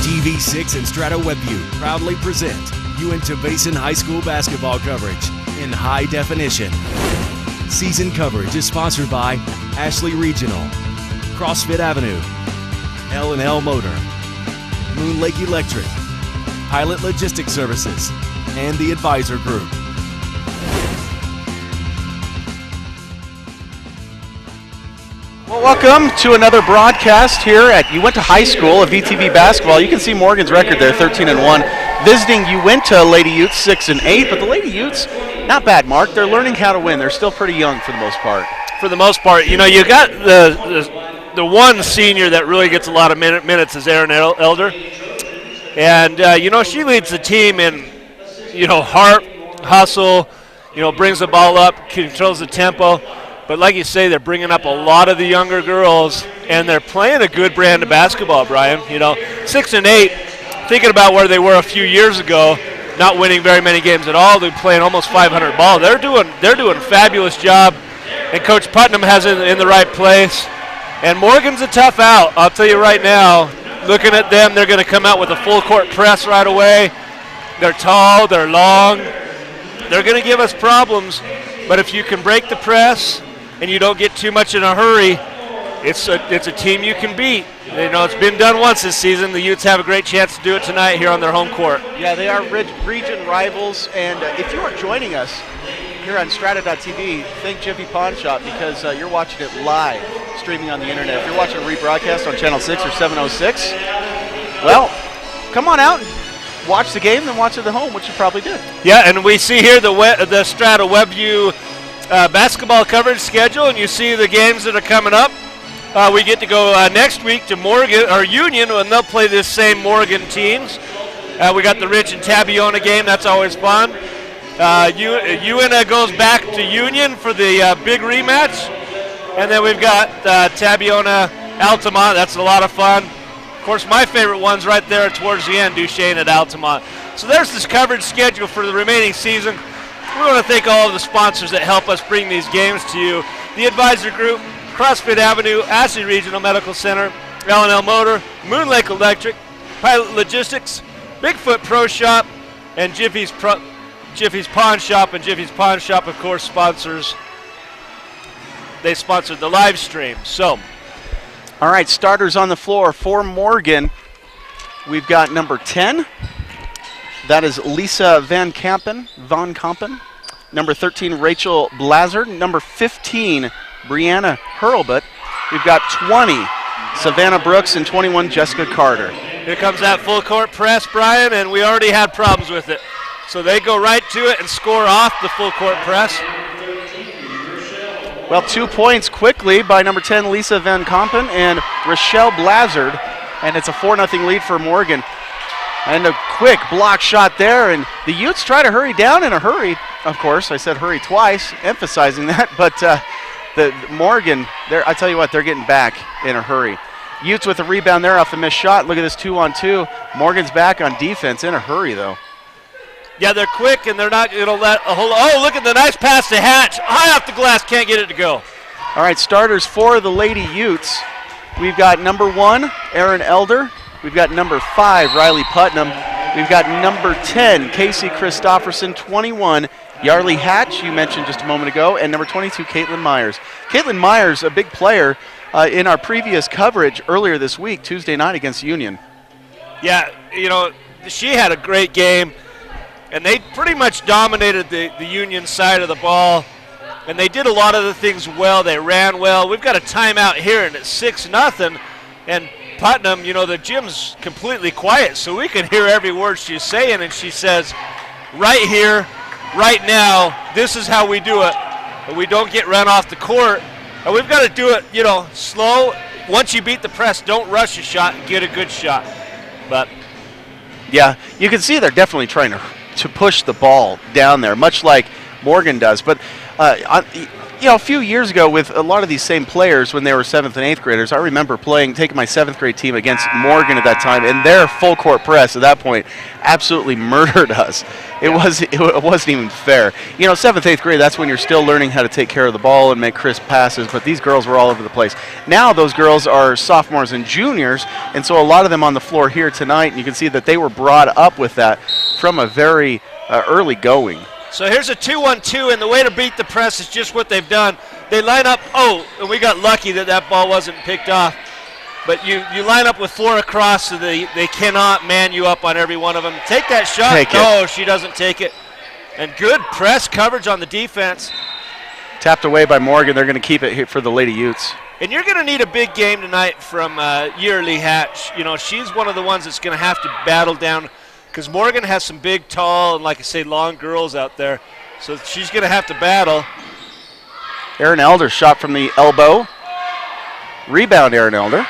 TV6 and Strata WebView proudly present Uintah Basin High School basketball coverage in high definition. Season coverage is sponsored by Ashley Regional, CrossFit Avenue, L&L Motor, Moon Lake Electric, Pilot Logistics Services, and the Advisor Group. Well, welcome to another broadcast here at Uintah High School of VTV basketball. You can see Morgan's record there, 13-1. Visiting Uintah Lady Utes, 6-8. But the Lady Utes, not bad, Mark. They're learning how to win. They're still pretty young for the most part. For the most part, you know, you got the one senior that really gets a lot of minutes is Erin Elder. And, you know, she leads the team in, you know, heart, hustle, you know, brings the ball up, controls the tempo. But like you say, they're bringing up a lot of the younger girls, and they're playing a good brand of basketball, Brian. You know, 6-8, thinking about where they were a few years ago, not winning very many games at all. They're playing almost 500 ball. They're doing a fabulous job, and Coach Putnam has it in the right place. And Morgan's a tough out. I'll tell you right now, looking at them, they're going to come out with a full court press right away. They're tall, they're long. They're going to give us problems, but if you can break the press and you don't get too much in a hurry, it's a team you can beat. You know, it's been done once this season. The Utes have a great chance to do it tonight here on their home court. Yeah, they are region rivals, and if you are joining us here on Strata.tv, thank Jiffy Pawn Shop because you're watching it live, streaming on the internet. If you're watching a rebroadcast on Channel 6 or 706, well, come on out and watch the game, then watch it at home, which you probably did. Yeah, and we see here the Strata WebView basketball coverage schedule, and you see the games that are coming up. We get to go next week to Morgan or Union, and they'll play this same Morgan teams. We got the Rich and Tabiona game. That's always fun. Uintah goes back to Union for the big rematch, and then we've got Tabiona Altamont. That's a lot of fun. Of course, my favorite one's right there towards the end, Duchesne at Altamont. So there's this coverage schedule for the remaining season. We want to thank all of the sponsors that help us bring these games to you. The Advisor Group, CrossFit Avenue, Ashley Regional Medical Center, L&L Motor, Moon Lake Electric, Pilot Logistics, Bigfoot Pro Shop, and Jiffy's Pawn Shop. And Jiffy's Pawn Shop, of course, they sponsored the live stream. So, all right, starters on the floor for Morgan. We've got number 10. That is Lisa Van Kampen. Number 13, Rachel Blazard. Number 15, Brianna Hurlbut. We've got 20, Savannah Brooks, and 21, Jessica Carter. Here comes that full court press, Brian, and we already had problems with it. So they go right to it and score off the full court press. Well, 2 points quickly by number 10, Lisa Van Kampen and Rochelle Blazard, and it's a 4-0 lead for Morgan. And a quick block shot there, and the Utes try to hurry down in a hurry. Of course, I said hurry twice, emphasizing that, but the Morgan, I tell you what, they're getting back in a hurry. Utes with a rebound there off the missed shot. Look at this 2-on-2. Morgan's back on defense in a hurry, though. Yeah, they're quick, and they're not going to let a whole. Oh, look at the nice pass to Hatch. High off the glass, can't get it to go. All right, starters for the Lady Utes. We've got number 1, Erin Elder. We've got number 5, Riley Putnam. We've got number 10, Casey Christofferson. 21, Yarly Hatch, you mentioned just a moment ago. And number 22, Caitlin Myers. Caitlin Myers, a big player in our previous coverage earlier this week, Tuesday night against Union. Yeah, you know, she had a great game. And they pretty much dominated the Union side of the ball. And they did a lot of the things well. They ran well. We've got a timeout here, and it's 6-0. And Putnam, you know, the gym's completely quiet, so we can hear every word she's saying. And she says, right here, right now, this is how we do it. And we don't get run off the court. And we've got to do it, you know, slow. Once you beat the press, don't rush a shot and get a good shot. But yeah, you can see they're definitely trying to push the ball down there, much like Morgan does. But, you know, a few years ago with a lot of these same players when they were 7th and 8th graders, I remember taking my 7th grade team against Morgan at that time, and their full court press at that point absolutely murdered us. It wasn't even fair. You know, 7th, 8th grade, that's when you're still learning how to take care of the ball and make crisp passes, but these girls were all over the place. Now those girls are sophomores and juniors, and so a lot of them on the floor here tonight, and you can see that they were brought up with that from a very early going. So here's a 2-1-2, and the way to beat the press is just what they've done. They line up, and we got lucky that ball wasn't picked off. But you line up with 4 across, so they cannot man you up on every one of them. Take that shot. No, she doesn't take it. And good press coverage on the defense. Tapped away by Morgan. They're going to keep it here for the Lady Utes. And you're going to need a big game tonight from Yearly Hatch. You know, she's one of the ones that's going to have to battle down, because Morgan has some big, tall, and like I say, long girls out there. So she's going to have to battle. Aaron Elder shot from the elbow. Rebound, Aaron Elder.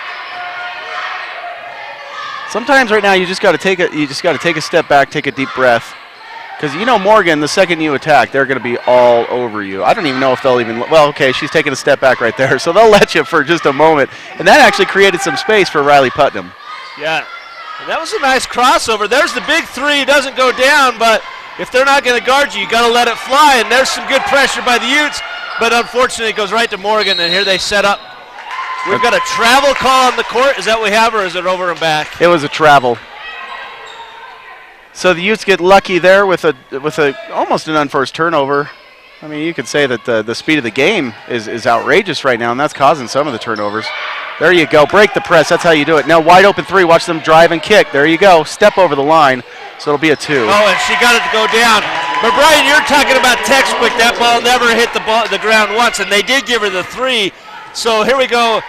Sometimes right now you just got to take a step back, take a deep breath, because you know Morgan, the second you attack, they're going to be all over you. I don't even know if they'll even. Well, okay, she's taking a step back right there, so they'll let you for just a moment, and that actually created some space for Riley Putnam. Yeah. And that was a nice crossover. There's the big three. Doesn't go down, but if they're not going to guard you, you got to let it fly. And there's some good pressure by the Utes, but unfortunately it goes right to Morgan, and here they set up. We've got a travel call on the court. Is that what we have, or is it over and back? It was a travel. So the Utes get lucky there with almost an unforced turnover. I mean, you could say that the speed of the game is outrageous right now, and that's causing some of the turnovers. There you go. Break the press. That's how you do it. Now wide open 3. Watch them drive and kick. There you go. Step over the line. So it'll be a 2. Oh, and she got it to go down. But Brian, you're talking about textbook. That ball never hit the ground once, and they did give her the 3. So here we go.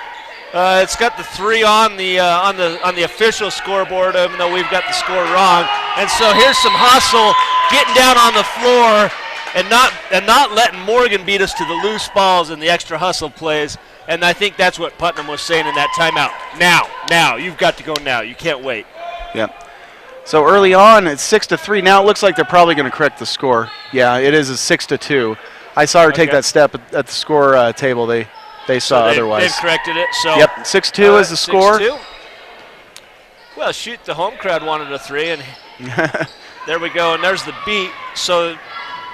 It's got the 3 on the official scoreboard, even though we've got the score wrong. And so here's some hustle, getting down on the floor, and not letting Morgan beat us to the loose balls and the extra hustle plays. And I think that's what Putnam was saying in that timeout. Now, you've got to go now. You can't wait. Yeah. So early on, it's 6-3. Now it looks like they're probably going to correct the score. Yeah, it is a 6-2. I saw her take that step at the score table. They saw otherwise. They've corrected it. So yep, 6-2 is the score. 6-2. Well, shoot, the home crowd wanted a 3, and there we go. And there's the beat. So.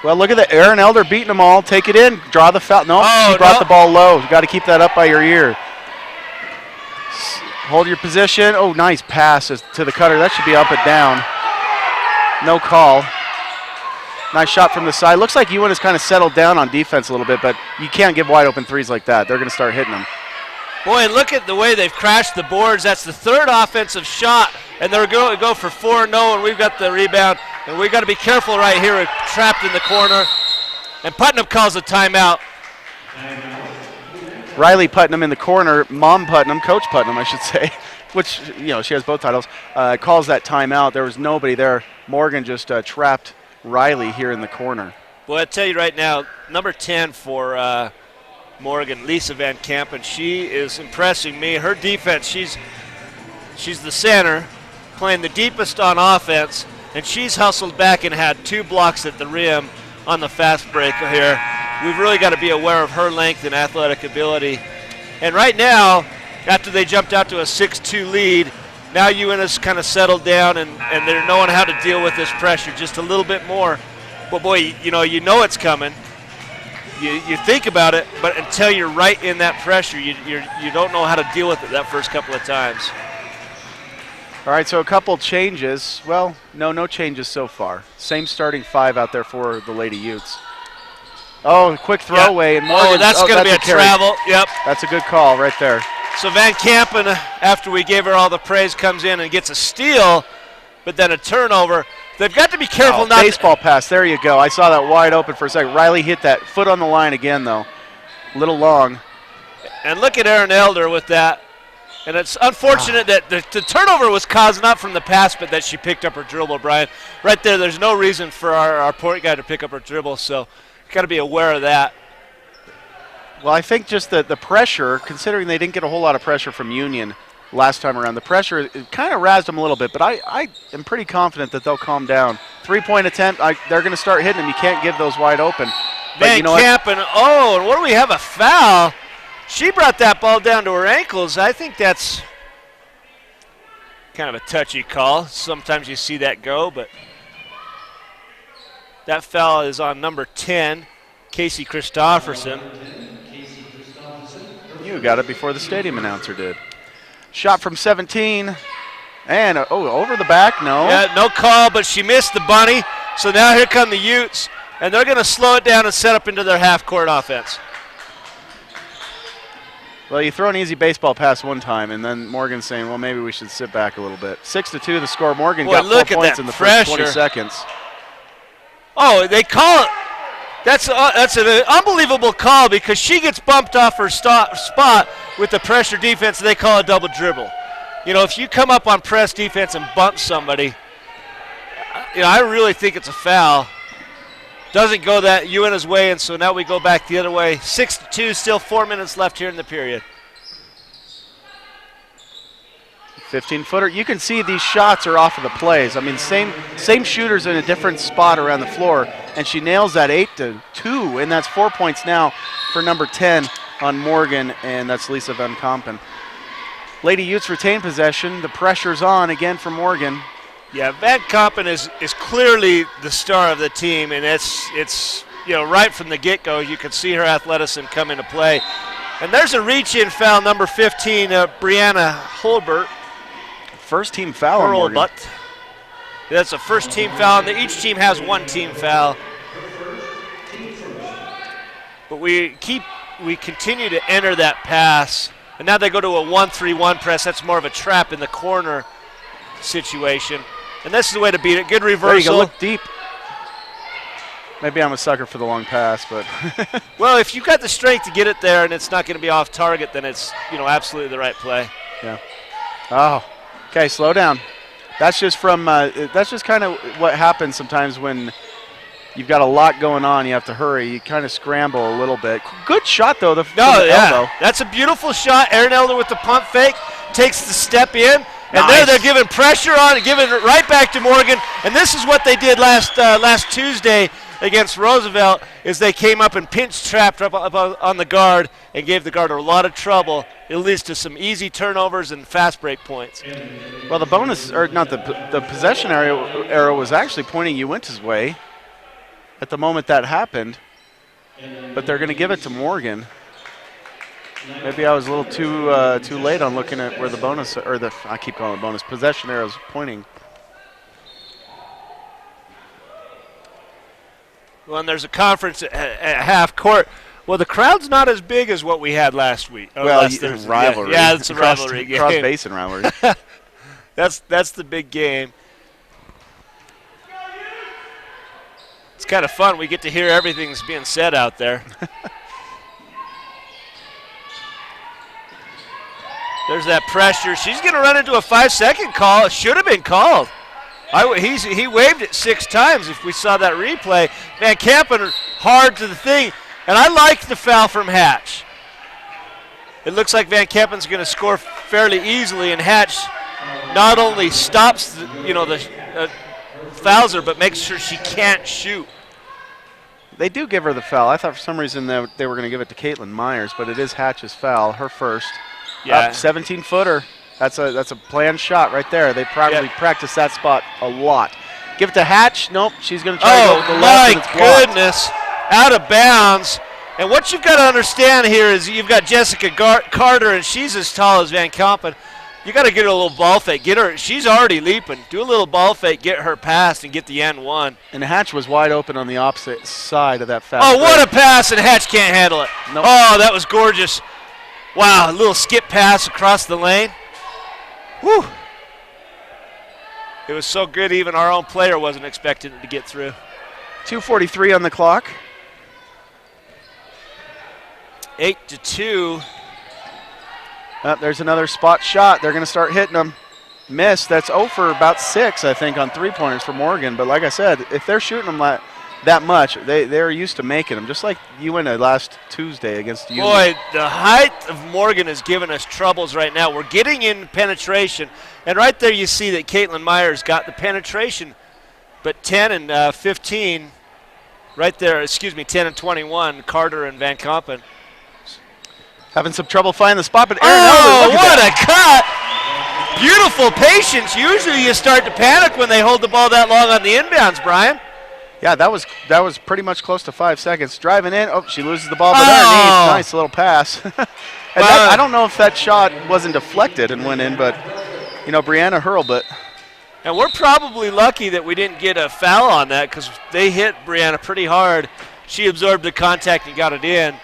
Well, look at that. Aaron Elder beating them all. Take it in. Draw the foul. No, she brought the ball low. You got to keep that up by your ear. Hold your position. Oh, nice pass to the cutter. That should be up and down. No call. Nice shot from the side. Looks like Uintah has kind of settled down on defense a little bit, but you can't give wide open 3s like that. They're going to start hitting them. Boy, and look at the way they've crashed the boards. That's the 3rd offensive shot, and they're going to go for 4-0, and we've got the rebound. And we've got to be careful right here. We're trapped in the corner. And Putnam calls a timeout. Riley Putnam in the corner, Mom Putnam, Coach Putnam, I should say, which, you know, she has both titles, calls that timeout. There was nobody there. Morgan just trapped Riley here in the corner. Well, I tell you right now, number 10 for Morgan, Lisa Van Kampen, she is impressing me. Her defense, she's the center, playing the deepest on offense, and she's hustled back and had 2 blocks at the rim on the fast break here. We've really got to be aware of her length and athletic ability. And right now, after they jumped out to a 6-2 lead, now Uintah's kind of settled down, and they're knowing how to deal with this pressure just a little bit more. But boy, you know it's coming. You think about it, but until you're right in that pressure, you don't know how to deal with it that first couple of times. All right, so a couple changes. Well, no changes so far. Same starting 5 out there for the Lady Utes. Oh, quick throwaway. Yeah. And Morgan, oh, that's going to be a travel. Yep. That's a good call right there. So Van Kampen, after we gave her all the praise, comes in and gets a steal, but then a turnover. They've got to be careful not baseball pass. There you go. I saw that wide open for a second. Riley hit that foot on the line again, though. A little long. And look at Aaron Elder with that. And it's unfortunate that the turnover was caused not from the pass, but that she picked up her dribble, Brian. Right there, there's no reason for our point guy to pick up her dribble, so got to be aware of that. Well, I think just the pressure, considering they didn't get a whole lot of pressure from Union last time around, the pressure it kind of razzed them a little bit, but I am pretty confident that they'll calm down. 3-point attempt, they're going to start hitting them. You can't give those wide open. Van Kampen, and what do we have, a foul? She brought that ball down to her ankles. I think that's kind of a touchy call. Sometimes you see that go, but That foul is on number 10, Casey Christofferson. You got it before the stadium announcer did. Shot from 17, and over the back, no. Yeah, no call, but she missed the bunny. So now here come the Utes, and they're going to slow it down and set up into their half-court offense. Well, you throw an easy baseball pass one time, and then Morgan's saying, well, maybe we should sit back a little bit. 6-2 the score. Morgan got 4 points in the first 20 seconds. Oh, they call it. That's an unbelievable call because she gets bumped off her spot with the pressure defense, and they call a double dribble. You know, if you come up on press defense and bump somebody, you know, I really think it's a foul. Doesn't go that Uintah's way, and so now we go back the other way. 6-2, still 4 minutes left here in the period. 15-footer. You can see these shots are off of the plays. I mean, same shooters in a different spot around the floor, and she nails that 8-2, and that's 4 points now for number 10 on Morgan, and that's Lisa Van Kampen. Lady Utes retain possession. The pressure's on again for Morgan. Yeah, Van Kampen is clearly the star of the team, and it's you know, right from the get-go, you can see her athleticism come into play. And there's a reach-in foul, number 15, Brianna Holbert. First team foul on Morgan. That's a first team foul, and each team has one team foul. But we continue to enter that pass, and now they go to a 1-3-1 press. That's more of a trap in the corner situation. And this is the way to beat it. Good reversal. There you go, look deep. Maybe I'm a sucker for the long pass, but. Well, if you've got the strength to get it there and it's not going to be off target, then it's, you know, absolutely the right play. Yeah. Oh. Okay, slow down. That's just from that's just kind of what happens sometimes when you've got a lot going on. You have to hurry. You kind of scramble a little bit. Good shot though. Elbow. That's a beautiful shot. Erin Elder with the pump fake takes the step in, and nice. they're giving pressure on, giving it right back to Morgan. And this is what they did last Tuesday against Roosevelt, is they came up and pinch trapped up on the guard and gave the guard a lot of trouble. It leads to some easy turnovers and fast break points. Well, the bonus, or not the possession arrow was actually pointing Uintah's way at the moment that happened, but they're going to give it to Morgan. Maybe I was a little too late on looking at where the bonus, or I keep calling it bonus, possession arrow's pointing. Well, and there's a conference at half court. Well, the crowd's not as big as what we had last week. Well, it's rivalry. Yeah, it's a rivalry game. Cross-basin rivalry. That's the big game. It's kind of fun. We get to hear everything that's being said out there. There's that pressure. She's going to run into a 5-second call. It should have been called. He waved it 6 times if we saw that replay. Van Kampen hard to the thing. And I like the foul from Hatch. It looks like Van Kampen's going to score fairly easily, and Hatch not only stops the fouls her, but makes sure she can't shoot. They do give her the foul. I thought for some reason they were going to give it to Caitlin Myers, but it is Hatch's foul, her first. Yeah. 17-footer. That's a planned shot right there. They probably practice that spot a lot. Give it to Hatch. Nope, she's going to try to go to the left, and it's blocked. Oh, my goodness. Out of bounds. And what you've got to understand here is you've got Jessica Carter, and she's as tall as Van Kampen. You got to get her a little ball fake. Get her. She's already leaping. Do a little ball fake, get her past, and get the N1. And Hatch was wide open on the opposite side of that foul. Oh, what a pass, and Hatch can't handle it. Nope. Oh, that was gorgeous. Wow, a little skip pass across the lane. Whew. It was so good even our own player wasn't expecting it to get through. 2:43 on the clock. 8-2. There's another spot shot. They're going to start hitting them. Missed. That's 0 for about 6, I think, on three-pointers for Morgan. But like I said, if they're shooting them that much, they're used to making them, just like Uintah last Tuesday against Uintah. Boy, the height of Morgan is giving us troubles right now. We're getting in penetration. And right there you see that Caitlin Myers got the penetration. But 10 and 15, right there, 10 and 21, Carter and Van Kampen. Having some trouble finding the spot, but Erin Elder, look at what a cut! Beautiful patience. Usually you start to panic when they hold the ball that long on the inbounds, Brian. Yeah, that was pretty much close to 5 seconds. Driving in. Oh, she loses the ball, but underneath. Nice little pass. And I don't know if that shot wasn't deflected and went in, but, Brianna hurled it. And we're probably lucky that we didn't get a foul on that because they hit Brianna pretty hard. She absorbed the contact and got it in.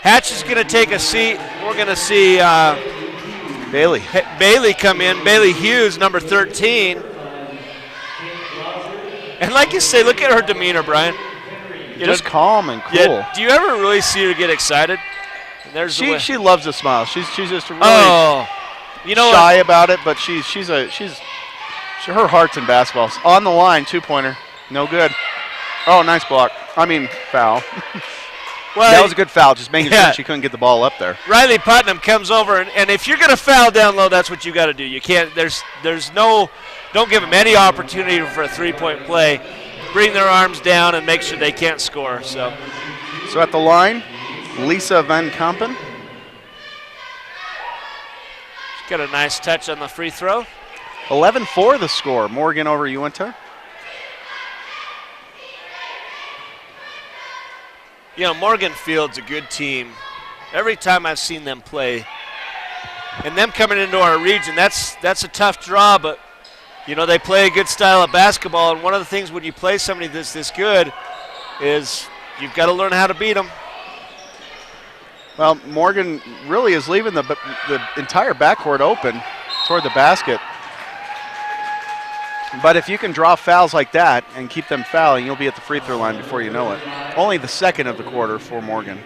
Hatch is going to take a seat. We're going to see Bailey come in. Bailey Hughes, number 13. And like you say, look at her demeanor, Brian. Just calm and cool. Yeah, do you ever really see her get excited? And there's she loves to smile. She's just really shy about it, but her heart's in basketball. On the line, 2-pointer, no good. Oh, nice block. Foul. Well, that was a good foul, just making sure she couldn't get the ball up there. Riley Putnam comes over, and if you're going to foul down low, that's what you got to do. You can't. Don't give them any opportunity for a three-point play. Bring their arms down and make sure they can't score. So at the line, Lisa Van Kampen. She's got a nice touch on the free throw. 11-4 the score. Morgan over Uintah. Morgan Field's a good team. Every time I've seen them play, and them coming into our region, that's a tough draw, but they play a good style of basketball, and one of the things when you play somebody that's this good is you've got to learn how to beat them. Well, Morgan really is leaving the entire backcourt open toward the basket. But if you can draw fouls like that and keep them fouling, you'll be at the free throw line before you know it. Only the second of the quarter for Morgan.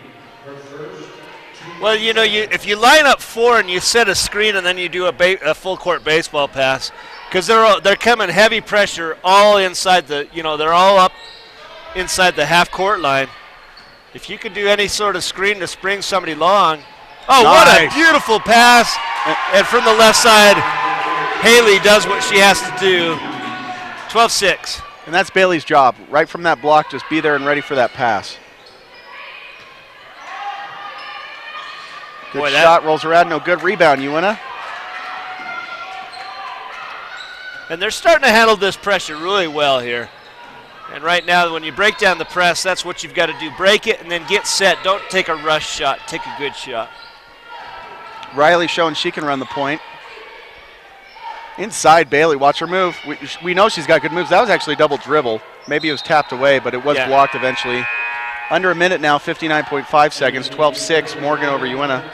Well, if you line up 4 and you set a screen and then you do a full court baseball pass, because they're coming heavy pressure all inside they're all up inside the half court line. If you can do any sort of screen to spring somebody long, nice. What a beautiful pass! And from the left side, Haley does what she has to do. 12-6. And that's Bailey's job. Right from that block, just be there and ready for that pass. Good shot, rolls around, no good. Rebound, Uintah. And they're starting to handle this pressure really well here. And right now, when you break down the press, that's what you've got to do. Break it and then get set. Don't take a rush shot. Take a good shot. Riley showing she can run the point. Inside Bailey, watch her move. We know she's got good moves. That was actually a double dribble. Maybe it was tapped away, but it was blocked eventually. Under a minute now, 59.5 seconds, 12-6, Morgan over Uintah.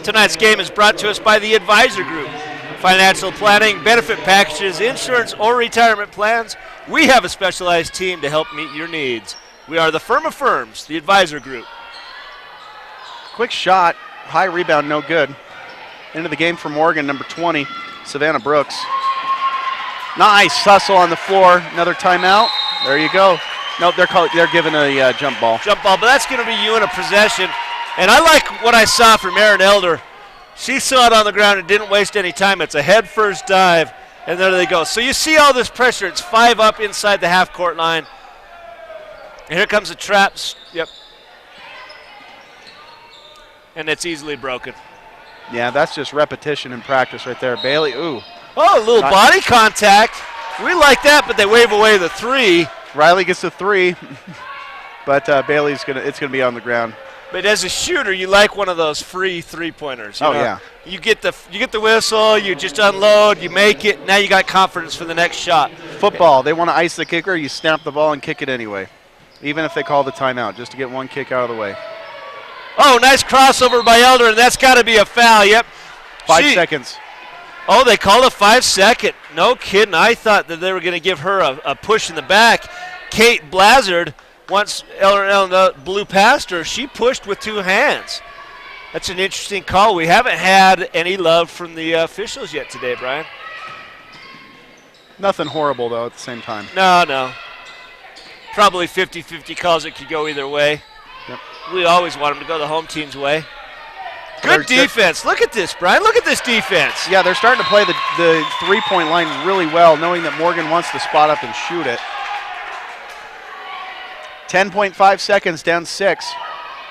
Tonight's game is brought to us by the Advisor Group. Financial planning, benefit packages, insurance, or retirement plans. We have a specialized team to help meet your needs. We are the firm of firms, the Advisor Group. Quick shot, high rebound, no good. Into the game for Morgan, number 20. Savannah Brooks. Nice hustle on the floor. Another timeout. There you go. Nope, they're giving a jump ball. Jump ball, but that's going to be Uintah possession. And I like what I saw from Erin Elder. She saw it on the ground and didn't waste any time. It's a head-first dive, and there they go. So you see all this pressure. It's 5 up inside the half-court line. And here comes the traps. Yep. And it's easily broken. Yeah, that's just repetition in practice right there. Bailey, ooh. Oh, a little body contact. We like that, but they wave away the 3. Riley gets the 3, but Bailey's it's gonna be on the ground. But as a shooter, you like one of those free three-pointers. Yeah. You get the whistle, you just unload, you make it. Now you got confidence for the next shot. Football, they want to ice the kicker. You snap the ball and kick it anyway, even if they call the timeout, just to get one kick out of the way. Oh, nice crossover by Elder, and that's got to be a foul. Yep. 5 seconds. Oh, they called a 5-second. No kidding. I thought that they were going to give her a push in the back. Kate Blazard, once Elder blew past her, she pushed with 2 hands. That's an interesting call. We haven't had any love from the officials yet today, Brian. Nothing horrible, though, at the same time. No. Probably 50-50 calls. It could go either way. Yep. We always want them to go the home team's way. Good defense. Look at this, Brian. Look at this defense. Yeah, they're starting to play the three-point line really well, knowing that Morgan wants to spot up and shoot it. 10.5 seconds, down 6.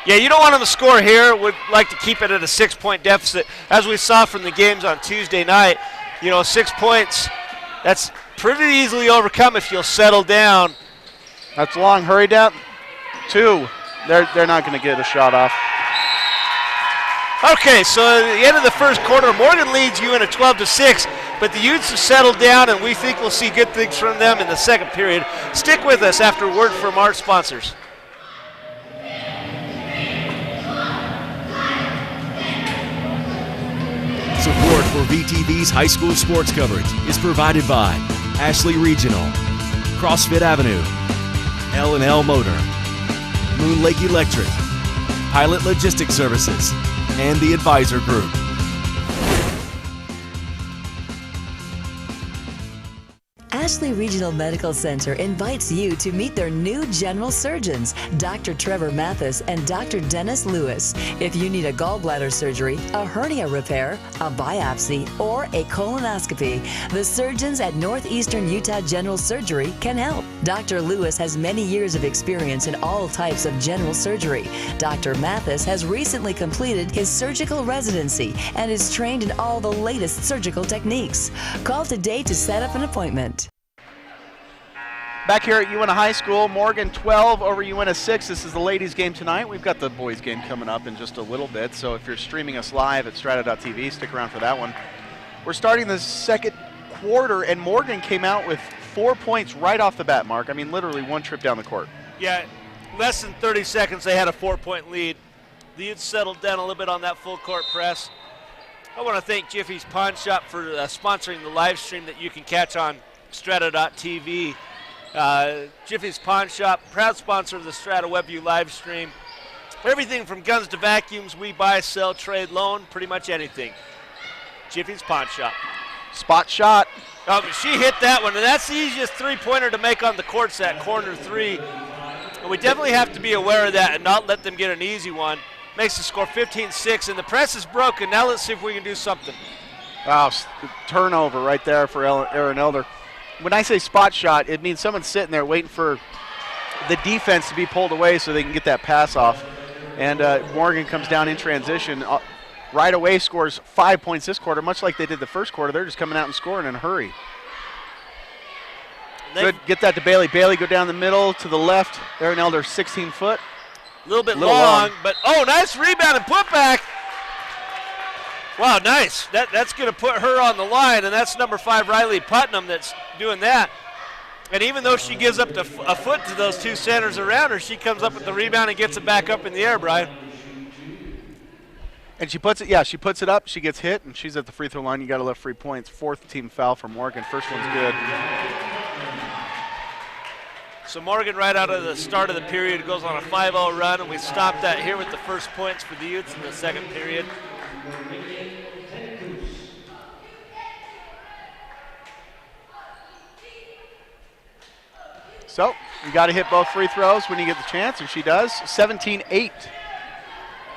Yeah, you don't want them to score here. Would like to keep it at a 6-point deficit. As we saw from the games on Tuesday night, 6 points, that's pretty easily overcome if you'll settle down That's long. Hurry down. 2. They're not going to get a shot off. Okay, so at the end of the first quarter, Morgan leads Uintah 12-6, but the Utes have settled down, and we think we'll see good things from them in the second period. Stick with us after a word from our sponsors. Support for VTV's high school sports coverage is provided by Ashley Regional, CrossFit Avenue, L&L Motor, Moon Lake Electric, Pilot Logistics Services, and the Advisor Group. Ashley Regional Medical Center invites you to meet their new general surgeons, Dr. Trevor Mathis and Dr. Dennis Lewis. If you need a gallbladder surgery, a hernia repair, a biopsy, or a colonoscopy, the surgeons at Northeastern Utah General Surgery can help. Dr. Lewis has many years of experience in all types of general surgery. Dr. Mathis has recently completed his surgical residency and is trained in all the latest surgical techniques. Call today to set up an appointment. Back here at Uintah High School, Morgan 12 over Uintah 6. This is the ladies' game tonight. We've got the boys' game coming up in just a little bit, so if you're streaming us live at strata.tv, stick around for that one. We're starting the second quarter, and Morgan came out with 4 points right off the bat, Mark. I mean, literally one trip down the court. Yeah, less than 30 seconds, they had a 4-point lead. The Utes settled down a little bit on that full-court press. I want to thank Jiffy's Pawn Shop for sponsoring the live stream that you can catch on strata.tv. Jiffy's Pawn Shop, proud sponsor of the Strata WebView live stream. Everything from guns to vacuums, we buy, sell, trade, loan, pretty much anything. Jiffy's Pawn Shop. Spot shot. Oh, but she hit that one, and that's the easiest three-pointer to make on the court's that corner 3. And we definitely have to be aware of that and not let them get an easy one. Makes the score 15-6, and the press is broken. Now let's see if we can do something. Wow, turnover right there for Aaron Elder. When I say spot shot, it means someone's sitting there waiting for the defense to be pulled away so they can get that pass off. And Morgan comes down in transition. Right away scores 5 points this quarter, much like they did the first quarter. They're just coming out and scoring in a hurry. Good, get that to Bailey. Bailey go down the middle to the left. Aaron Elder 16 foot. A little bit long, but oh, nice rebound and putback. Wow, nice. That's going to put her on the line, and that's number 5, Riley Putnam, that's doing that. And even though she gives up a foot to those two centers around her, she comes up with the rebound and gets it back up in the air, Brian. And she puts it, she puts it up, she gets hit, and she's at the free throw line. You got to love free points. 4th team foul for Morgan. First one's good. So Morgan, right out of the start of the period, goes on a 5-0 run, and we stopped that here with the first points for the Utes in the second period. So you got to hit both free throws when you get the chance, and she does. 17-8.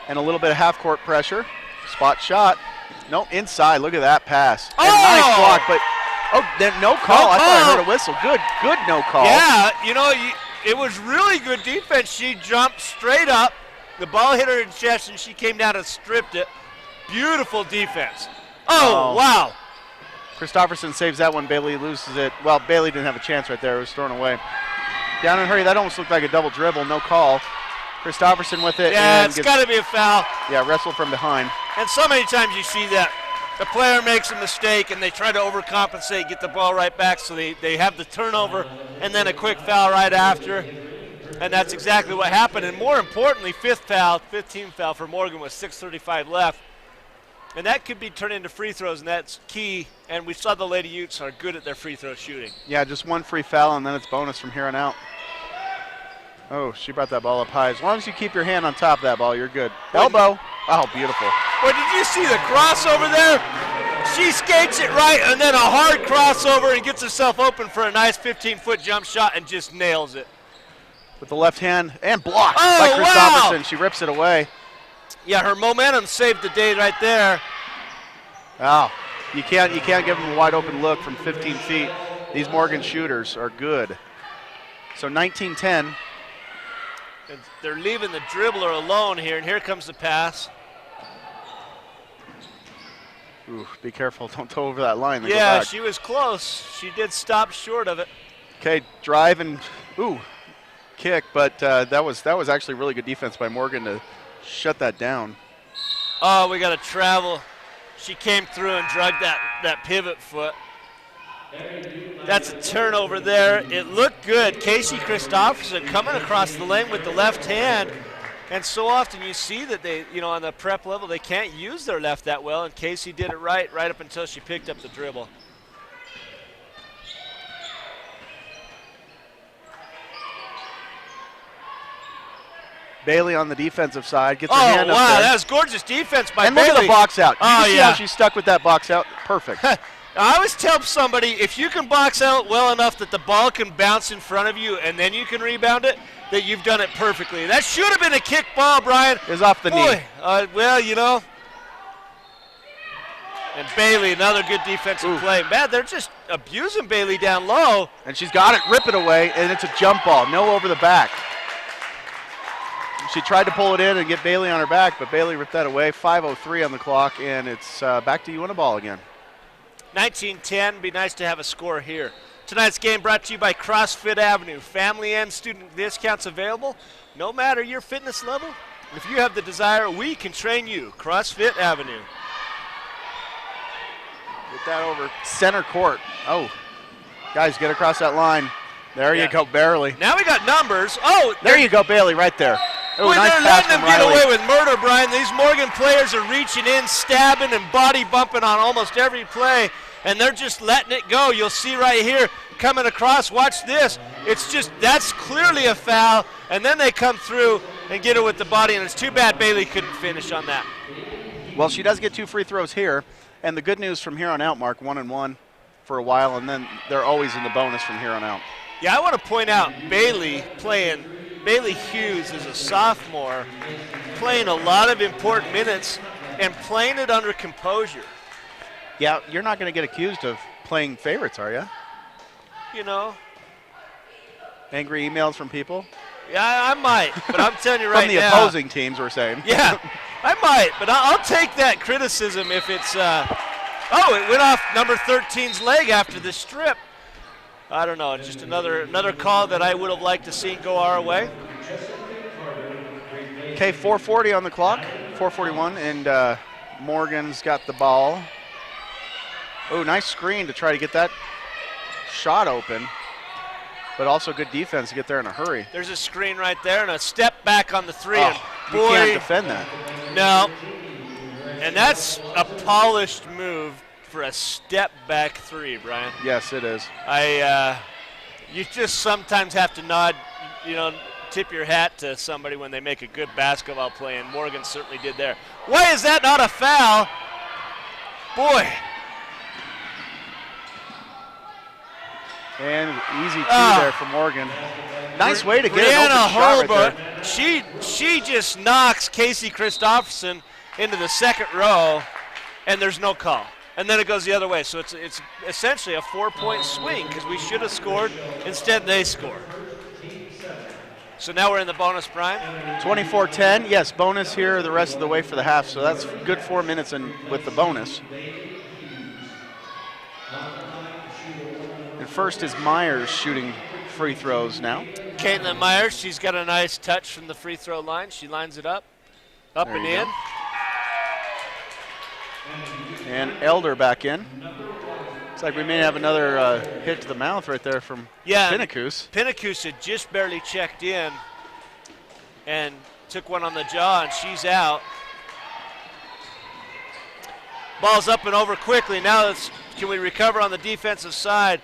And a little bit of half-court pressure. Spot shot. No, inside. Look at that pass. Oh! And a nice block, but no call. I thought I heard a whistle. Good no call. Yeah, it was really good defense. She jumped straight up. The ball hit her in the chest, and she came down and stripped it. Beautiful defense. Oh, wow. Christopherson saves that one. Bailey loses it. Well, Bailey didn't have a chance right there. It was thrown away. Down in a hurry. That almost looked like a double dribble. No call. Christopherson with it. Yeah, it's got to be a foul. Yeah, wrestled from behind. And so many times you see that. The player makes a mistake, and they try to overcompensate, get the ball right back, so they have the turnover and then a quick foul right after. And that's exactly what happened. And more importantly, 5th team foul for Morgan with 6:35 left. And that could be turned into free throws, and that's key. And we saw the Lady Utes are good at their free throw shooting. Yeah, just one free foul, and then it's bonus from here on out. Oh, she brought that ball up high. As long as you keep your hand on top of that ball, you're good. Elbow. Oh, beautiful. Well, did you see the crossover there? She skates it right, and then a hard crossover and gets herself open for a nice 15-foot jump shot and just nails it. With the left hand and blocked by Christopherson. Wow. She rips it away. Yeah, her momentum saved the day right there. Oh, you can't give them a wide open look from 15 feet. These Morgan shooters are good. So 19-10. And they're leaving the dribbler alone here, and here comes the pass. Ooh, be careful, don't toe over that line. Yeah, she was close. She did stop short of it. Okay, drive and, ooh, kick, but that was actually really good defense by Morgan to shut that down. Oh, we got to travel. She came through and drugged that pivot foot. That's a turnover there. It looked good. Casey Christopherson coming across the lane with the left hand. And so often you see that they, on the prep level, they can't use their left that well. And Casey did it right up until she picked up the dribble. Bailey on the defensive side gets her hand up there. Oh, wow, that was gorgeous defense by and Bailey. And look at the box out. Oh, you see how she stuck with that box out? Perfect. I always tell somebody, if you can box out well enough that the ball can bounce in front of you and then you can rebound it, that you've done it perfectly. That should have been a kick ball, Brian. It was off the knee. Well, And Bailey, another good defensive play. Man, they're just abusing Bailey down low. And she's got it, rip it away, and it's a jump ball. No over the back. She tried to pull it in and get Bailey on her back, but Bailey ripped that away. 5:03 on the clock, and it's back to Uintah ball again. 19-10, be nice to have a score here. Tonight's game brought to you by CrossFit Avenue. Family and student discounts available, no matter your fitness level. If you have the desire, we can train you. CrossFit Avenue. Get that over center court. Oh, guys, get across that line. There you go, barely. Now we got numbers. Oh, there you go, Bailey, right there. Boy, nice they're letting them get away with murder, Brian. These Morgan players are reaching in, stabbing, and body bumping on almost every play, and they're just letting it go. You'll see right here coming across. Watch this. That's clearly a foul, and then they come through and get it with the body, and it's too bad Bailey couldn't finish on that. Well, she does get 2 free throws here, and the good news from here on out, Mark, 1-1 for a while, and then they're always in the bonus from here on out. Yeah, I want to point out Bailey Hughes is a sophomore, playing a lot of important minutes and playing it under composure. Yeah, you're not going to get accused of playing favorites, are you? Angry emails from people? Yeah, I might, but I'm telling you right now. From the opposing teams, we're saying. Yeah, I might, but I'll take that criticism if it's, it went off number 13's leg after the strip. I don't know, just another call that I would have liked to see go our way. Okay, 4:40 on the clock, 4:41, and Morgan's got the ball. Oh, nice screen to try to get that shot open, but also good defense to get there in a hurry. There's a screen right there and a step back on the three. Oh, and boy, you can't defend that. No, and that's a polished move for a step back three, Brian. Yes, it is. You just sometimes have to nod, tip your hat to somebody when they make a good basketball play, and Morgan certainly did there. Why is that not a foul? Boy. And easy two there for Morgan. Nice way to get an open shot right there. She just knocks Casey Christopherson into the second row, and there's no call. And then it goes the other way. So it's essentially a 4-point swing because we should have scored. Instead, they score. So now we're in the bonus, Brian. 24-10. Yes, bonus here the rest of the way for the half. So that's good 4 minutes in with the bonus. And first is Myers shooting free throws now. Caitlin Myers, she's got a nice touch from the free throw line. She lines it up and in. And Elder back in. Looks like we may have another hit to the mouth right there from Pinnacoos. Pinnacoos had just barely checked in and took one on the jaw, and she's out. Ball's up and over quickly. Now can we recover on the defensive side?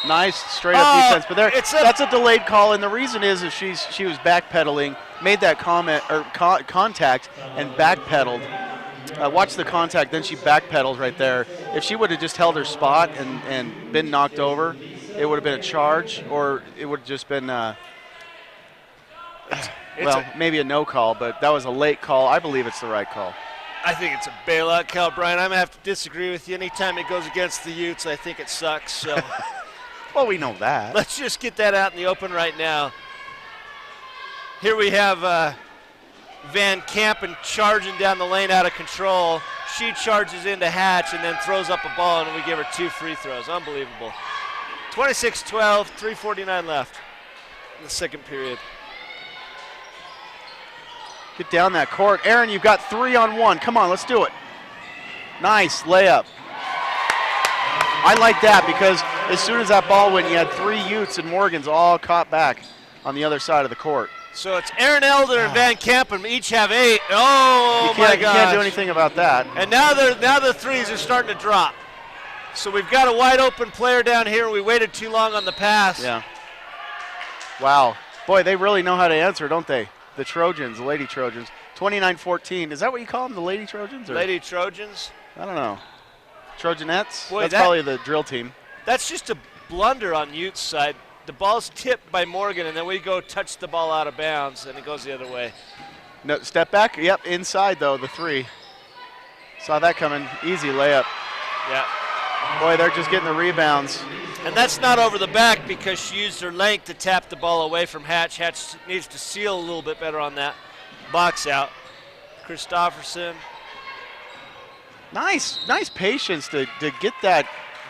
Nice straight up defense, but that's a delayed call, and the reason is if she was backpedaling, made that contact and backpedaled. Watch the contact, then she backpedaled right there. If she would have just held her spot and been knocked over, it would have been a charge, or it would have just been, maybe a no call, but that was a late call. I believe it's the right call. I think it's a bailout call, Brian. I'm going to have to disagree with you. Anytime it goes against the Utes, I think it sucks. So. Well, we know that. Let's just get that out in the open right now. Here we have Van Kampen charging down the lane out of control. She charges into Hatch and then throws up a ball, and we give her 2 free throws. Unbelievable. 26-12, 3:49 left. in the second period. Get down that court. Aaron, you've got 3-on-1. Come on, let's do it. Nice layup. I like that because as soon as that ball went, you had 3 Utes and Morgans all caught back on the other side of the court. So it's Aaron Elder and Van Kampen each have 8. Oh, my God. You can't do anything about that. And now the threes are starting to drop. So we've got a wide open player down here. We waited too long on the pass. Yeah. Wow. Boy, they really know how to answer, don't they? The Trojans, the Lady Trojans. 29-14. Is that what you call them, the Lady Trojans? Or? Lady Trojans? I don't know. Trojanettes? Boy, that's probably the drill team. That's just a blunder on Utes' side. The ball's tipped by Morgan, and then we go touch the ball out of bounds, and it goes the other way. No, step back. Yep, inside, though, the 3. Saw that coming. Easy layup. Yeah. Boy, they're just getting the rebounds. And that's not over the back because she used her length to tap the ball away from Hatch. Hatch needs to seal a little bit better on that box out. Christofferson. Nice patience to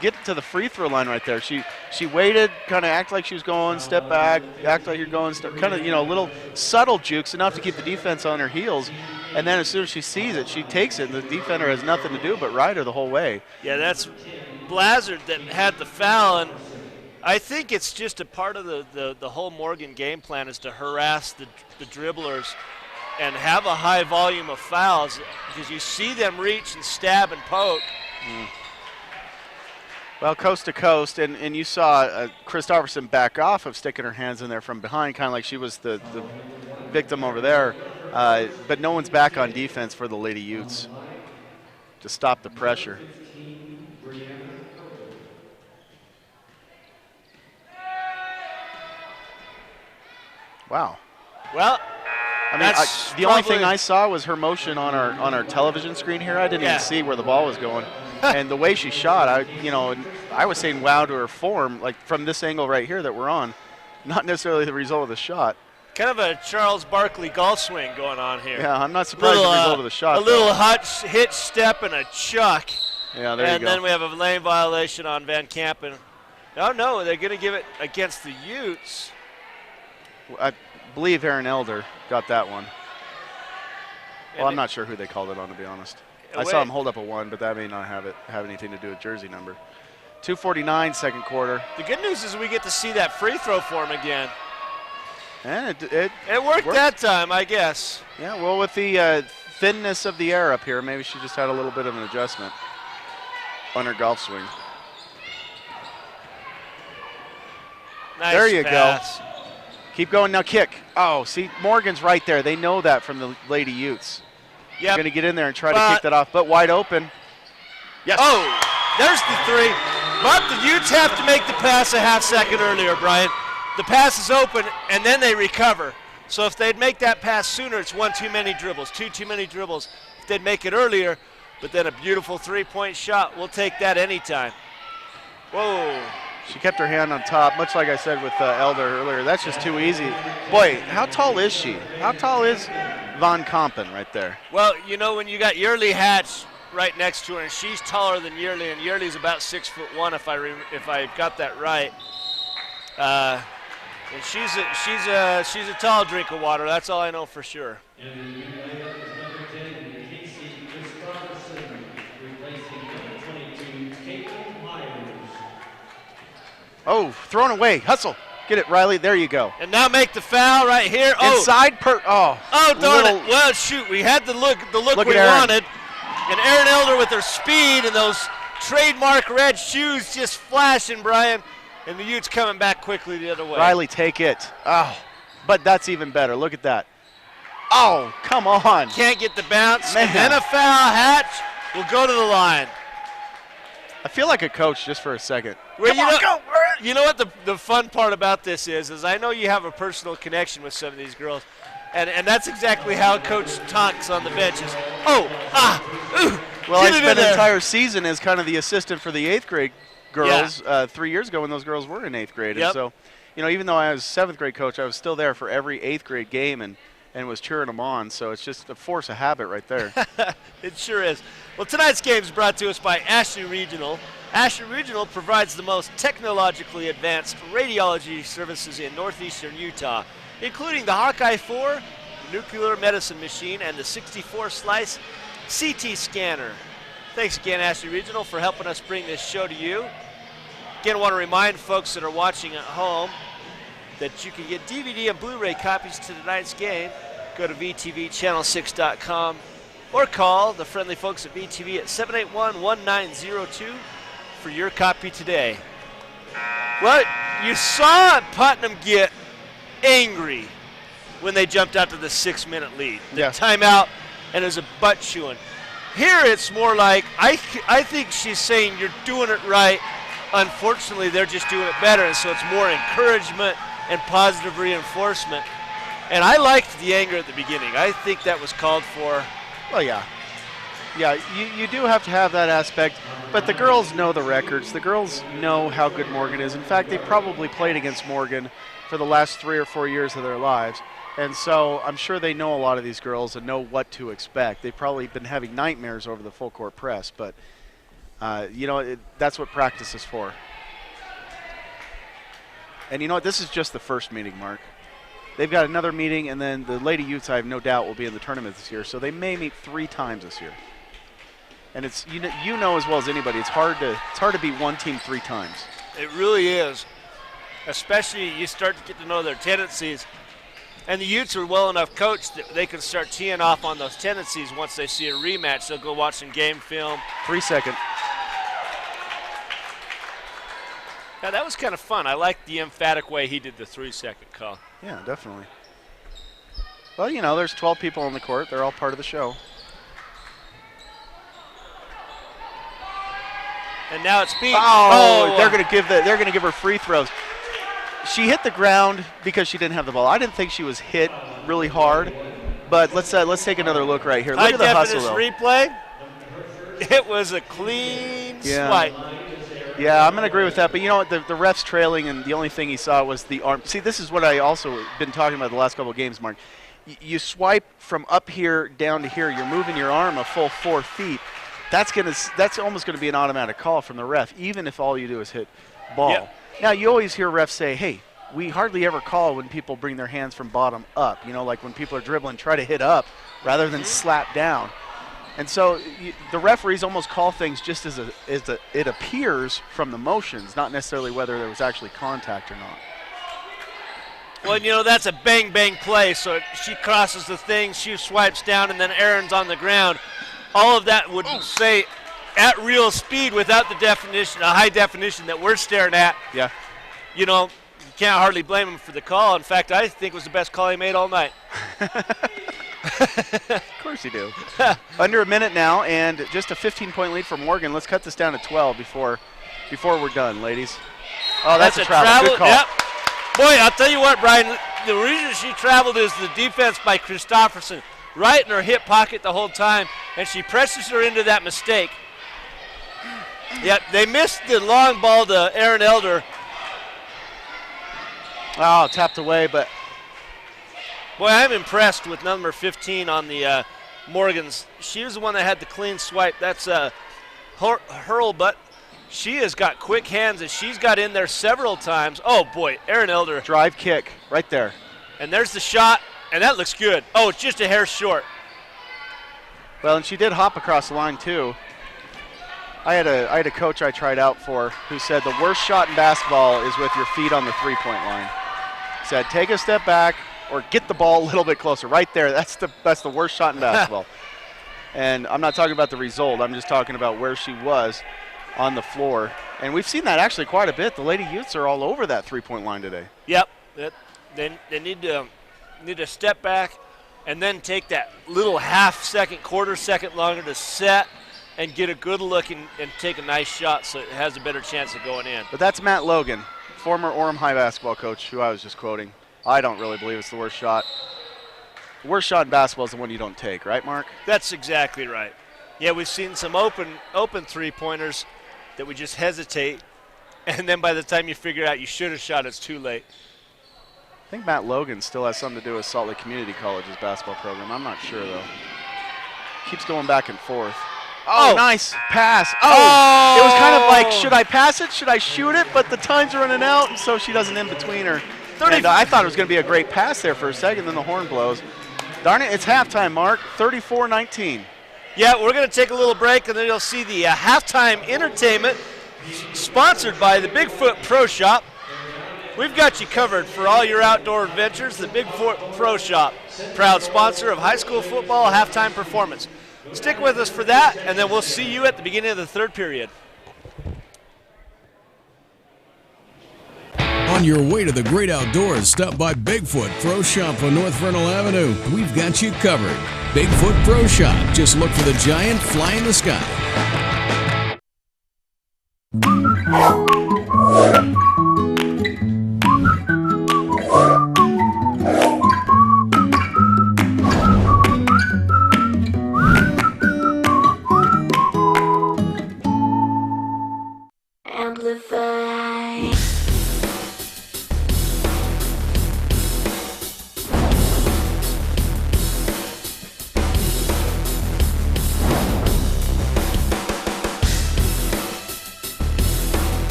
get to the free throw line right there. She waited, kind of act like she was going, step back, act like you're going, kind of, little subtle jukes enough to keep the defense on her heels. And then as soon as she sees it, she takes it, and the defender has nothing to do but ride her the whole way. Yeah, that's Blazard that had the foul, and I think it's just a part of the whole Morgan game plan is to harass the dribblers and have a high volume of fouls because you see them reach and stab and poke. Well, coast to coast, and you saw Christofferson back off of sticking her hands in there from behind, kind of like she was the victim over there. But no one's back on defense for the Lady Utes to stop the pressure. Wow. Well, I mean, the only thing I saw was her motion on our television screen here. I didn't even see where the ball was going. And the way she shot, I was saying wow to her form, like from this angle right here that we're on, not necessarily the result of the shot. Kind of a Charles Barkley golf swing going on here. Yeah, I'm not surprised at the result of the shot. A little hitch step and a chuck. you Yeah, there you go. And then we have a lane violation on Van Kampen. Oh, no, they're going to give it against the Utes. I believe Aaron Elder got that one. Well, I'm not sure who they called it on, to be honest. I saw him hold up a 1, but that may not have anything to do with jersey number. 2:49, second quarter. The good news is we get to see that free throw form again. And it worked that time, I guess. Yeah, well, with the thinness of the air up here, maybe she just had a little bit of an adjustment on her golf swing. Nice there you pass. go. Keep going now, kick. Oh, see, Morgan's right there. They know that from the Lady Utes. Yep. Going to get in there and try to kick that off, but wide open. Yes. Oh, there's the 3. But the Utes have to make the pass a half second earlier, Brian. The pass is open, and then they recover. So if they'd make that pass sooner, it's 1 too many dribbles, 2 too many dribbles. If they'd make it earlier, but then a beautiful 3-point shot, we'll take that anytime. Whoa. She kept her hand on top, much like I said with Elder earlier. That's just too easy. Boy, how tall is she? How tall is Van Kampen right there? Well, when you got Yearly Hatch right next to her, and she's taller than Yearly, and Yearly's about 6'1" if I got that right. And she's a tall drink of water. That's all I know for sure. Oh, thrown away. Hustle. Get it, Riley. There you go. And now make the foul right here. Inside. Oh, darn it. Well, shoot. We had the look we wanted. And Aaron Elder with her speed and those trademark red shoes just flashing, Brian. And the Utes coming back quickly the other way. Riley, take it. Oh, but that's even better. Look at that. Oh, come on. Can't get the bounce. Man. And then a foul. Hatch will go to the line. I feel like a coach just for a second. Well, you know what the fun part about this is I know you have a personal connection with some of these girls, and that's exactly how Coach talks on the bench is, well, I spent an entire season as kind of the assistant for the 8th grade girls 3 years ago when those girls were in 8th grade. Yep. And so, even though I was 7th grade coach, I was still there for every 8th grade game, and and was cheering them on. So it's just a force of habit right there. It sure is. Well, tonight's game is brought to us by Ashley Regional. Ashley Regional provides the most technologically advanced radiology services in northeastern Utah, including the Hawkeye 4 nuclear medicine machine and the 64-slice CT scanner. Thanks again, Ashley Regional, for helping us bring this show to you. Again, I want to remind folks that are watching at home that you can get DVD and Blu-ray copies to tonight's game. Go to vtvchannel6.com or call the friendly folks at VTV at 781-1902 for your copy today. Well, you saw Putnam get angry when they jumped out to the 6-minute lead. The timeout, and it was a butt chewing. Here it's more like, I think she's saying you're doing it right. Unfortunately, they're just doing it better, and so it's more encouragement and positive reinforcement. And I liked the anger at the beginning. I think that was called for. Well, yeah. Yeah, you do have to have that aspect, but the girls know the records. The girls know how good Morgan is. In fact, they probably played against Morgan for the last 3 or 4 years of their lives. And so I'm sure they know a lot of these girls and know what to expect. They've probably been having nightmares over the full court press, but, that's what practice is for. And you know what? This is just the first meeting, Mark. They've got another meeting, and then the Lady Utes, I have no doubt, will be in the tournament this year. So they may meet 3 times this year. And it's you know as well as anybody, it's hard to beat one team 3 times. It really is. Especially you start to get to know their tendencies. And the Utes are well enough coached that they can start teeing off on those tendencies once they see a rematch. They'll go watch some game film. 3 second. Yeah, that was kind of fun. I liked the emphatic way he did the 3-second call. Yeah, definitely. Well, there's 12 people on the court. They're all part of the show. And now it's Pete. They're going to give her free throws. She hit the ground because she didn't have the ball. I didn't think she was hit really hard, but let's take another look right here. Look at the hustle, though. Replay. It was a clean swipe. Yeah, I'm going to agree with that. But you know what? The ref's trailing, and the only thing he saw was the arm. See, this is what I also been talking about the last couple of games, Mark. You swipe from up here down to here. You're moving your arm a full 4 feet. That's almost going to be an automatic call from the ref, even if all you do is hit ball. Yep. Now, you always hear refs say, hey, we hardly ever call when people bring their hands from bottom up. Like when people are dribbling, try to hit up rather than slap down. And so the referees almost call things just as it appears from the motions, not necessarily whether there was actually contact or not. Well, that's a bang-bang play. So she crosses the thing, she swipes down, and then Aaron's on the ground. All of that would say at real speed without the definition, a high definition that we're staring at. Yeah. You can't hardly blame him for the call. In fact, I think it was the best call he made all night. Of course you do. Under a minute now, and just a 15-point lead for Morgan. Let's cut this down to 12 before we're done, ladies. Oh, that's a travel. Good call. Yep. Boy, I'll tell you what, Brian, the reason she traveled is the defense by Christofferson, right in her hip pocket the whole time, and she presses her into that mistake. Yep, they missed the long ball to Aaron Elder. Oh, tapped away, but. Boy, I'm impressed with number 15 on the Morgans. She was the one that had the clean swipe. That's Hurlbutt. She has got quick hands, and she's got in there several times. Oh, boy, Aaron Elder. Drive kick right there. And there's the shot, and that looks good. Oh, it's just a hair short. Well, and she did hop across the line, too. I had a coach I tried out for who said the worst shot in basketball is with your feet on the three-point line. He said, take a step back or get the ball a little bit closer. Right there, that's the worst shot in basketball. And I'm not talking about the result. I'm just talking about where she was on the floor. And we've seen that actually quite a bit. The Lady Utes are all over that three-point line today. Yep. They need to step back and then take that little half-second, quarter-second longer to set and get a good look and take a nice shot so it has a better chance of going in. But that's Matt Logan, former Orem High basketball coach, who I was just quoting. I don't really believe it's the worst shot. The worst shot in basketball is the one you don't take, right, Mark? That's exactly right. Yeah, we've seen some open three-pointers that we just hesitate, and then by the time you figure out you should have shot, it's too late. I think Matt Logan still has something to do with Salt Lake Community College's basketball program. I'm not sure, though. Keeps going back and forth. Oh, nice pass. Oh, it was kind of like, should I pass it? Should I shoot it? But the time's running out, and so she doesn't in between her. And I thought it was going to be a great pass there for a second, then the horn blows. Darn it, it's halftime, Mark. 34-19. Yeah, we're going to take a little break, and then you'll see the halftime entertainment sponsored by the Bigfoot Pro Shop. We've got you covered for all your outdoor adventures. The Bigfoot Pro Shop, proud sponsor of high school football halftime performance. Stick with us for that, and then we'll see you at the beginning of the third period. On your way to the great outdoors, stop by Bigfoot Pro Shop on North Vernal Avenue. We've got you covered. Bigfoot Pro Shop. Just look for the giant fly in the sky.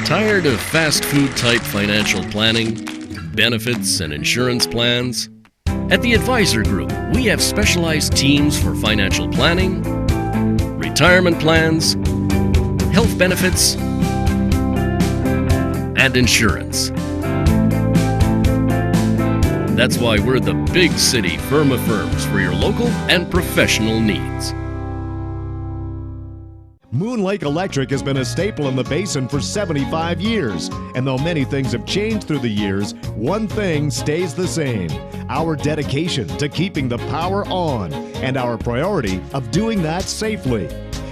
Tired of fast food type financial planning, benefits, and insurance plans? At the Advisor Group, we have specialized teams for financial planning, retirement plans, health benefits, and insurance. That's why we're the big city firm of firms for your local and professional needs. Moon Lake Electric has been a staple in the basin for 75 years. And though many things have changed through the years, one thing stays the same: our dedication to keeping the power on and our priority of doing that safely.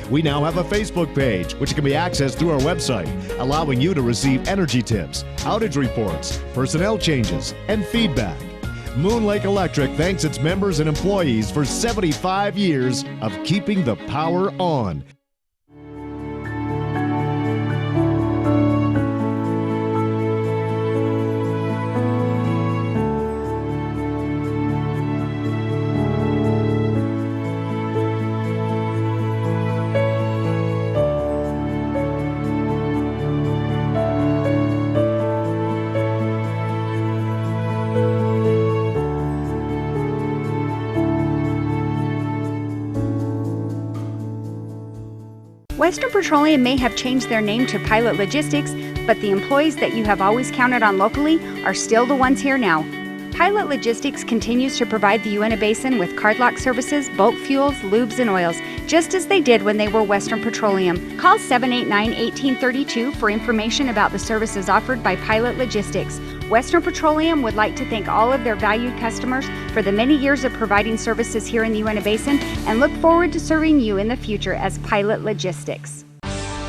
We now have a Facebook page, which can be accessed through our website, allowing you to receive energy tips, outage reports, personnel changes, and feedback. Moon Lake Electric thanks its members and employees for 75 years of keeping the power on. Western Petroleum may have changed their name to Pilot Logistics, but the employees that you have always counted on locally are still the ones here now. Pilot Logistics continues to provide the Uintah Basin with cardlock services, bulk fuels, lubes, and oils, just as they did when they were Western Petroleum. Call 789-1832 for information about the services offered by Pilot Logistics. Western Petroleum would like to thank all of their valued customers for the many years of providing services here in the Uintah Basin and look forward to serving you in the future as Pilot Logistics.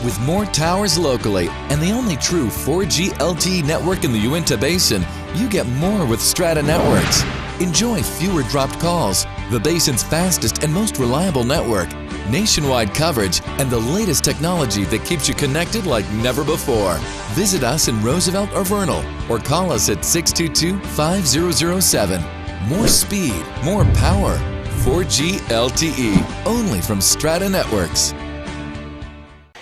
With more towers locally and the only true 4G LTE network in the Uintah Basin, you get more with Strata Networks. Enjoy fewer dropped calls, the basin's fastest and most reliable network, nationwide coverage, and the latest technology that keeps you connected like never before. Visit us in Roosevelt or Vernal, or call us at 622-5007. More speed, more power. 4G LTE, only from Strata Networks.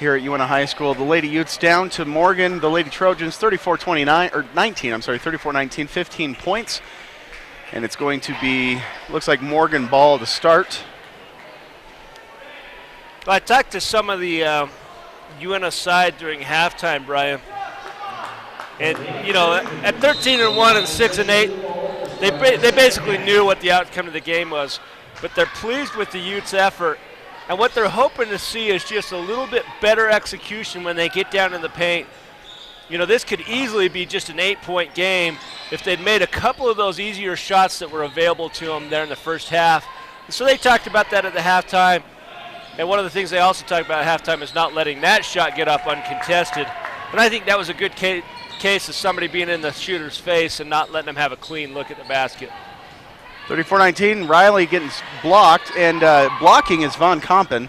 Here at Uintah High School, the Lady Utes down to Morgan, the Lady Trojans 34-19, 15 points. And it's going to be, looks like Morgan ball to start. I talked to some of the Uintah side during halftime, Brian. And, you know, at 13-1 and 6-8, they basically knew what the outcome of the game was. But they're pleased with the Utes' effort. And what they're hoping to see is just a little bit better execution when they get down in the paint. You know, this could easily be just an 8-point game if they'd made a couple of those easier shots that were available to them there in the first half. And so they talked about that at the halftime. And one of the things they also talked about at halftime is not letting that shot get up uncontested. And I think that was a good case case of somebody being in the shooter's face and not letting them have a clean look at the basket. 34-19, Riley getting blocked, and blocking is Von Compen,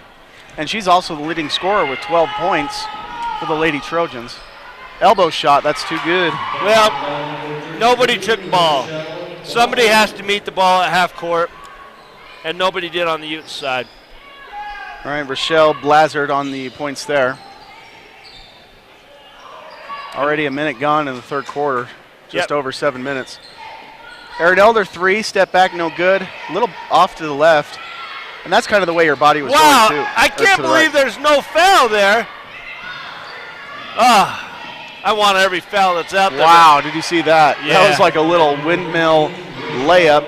and she's also the leading scorer with 12 points for the Lady Trojans. Elbow shot, that's too good. Well, nobody took ball. Somebody has to meet the ball at half court, and nobody did on the Utes side. All right, Rochelle Blazard on the points there. Already a minute gone in the third quarter, just over 7 minutes. Erin Elder 3, step back, no good. A little off to the left. And that's kind of the way her body was going, too. I can't believe there's no foul there. I want every foul that's out there. Wow, did you see that? Yeah. That was like a little windmill layup.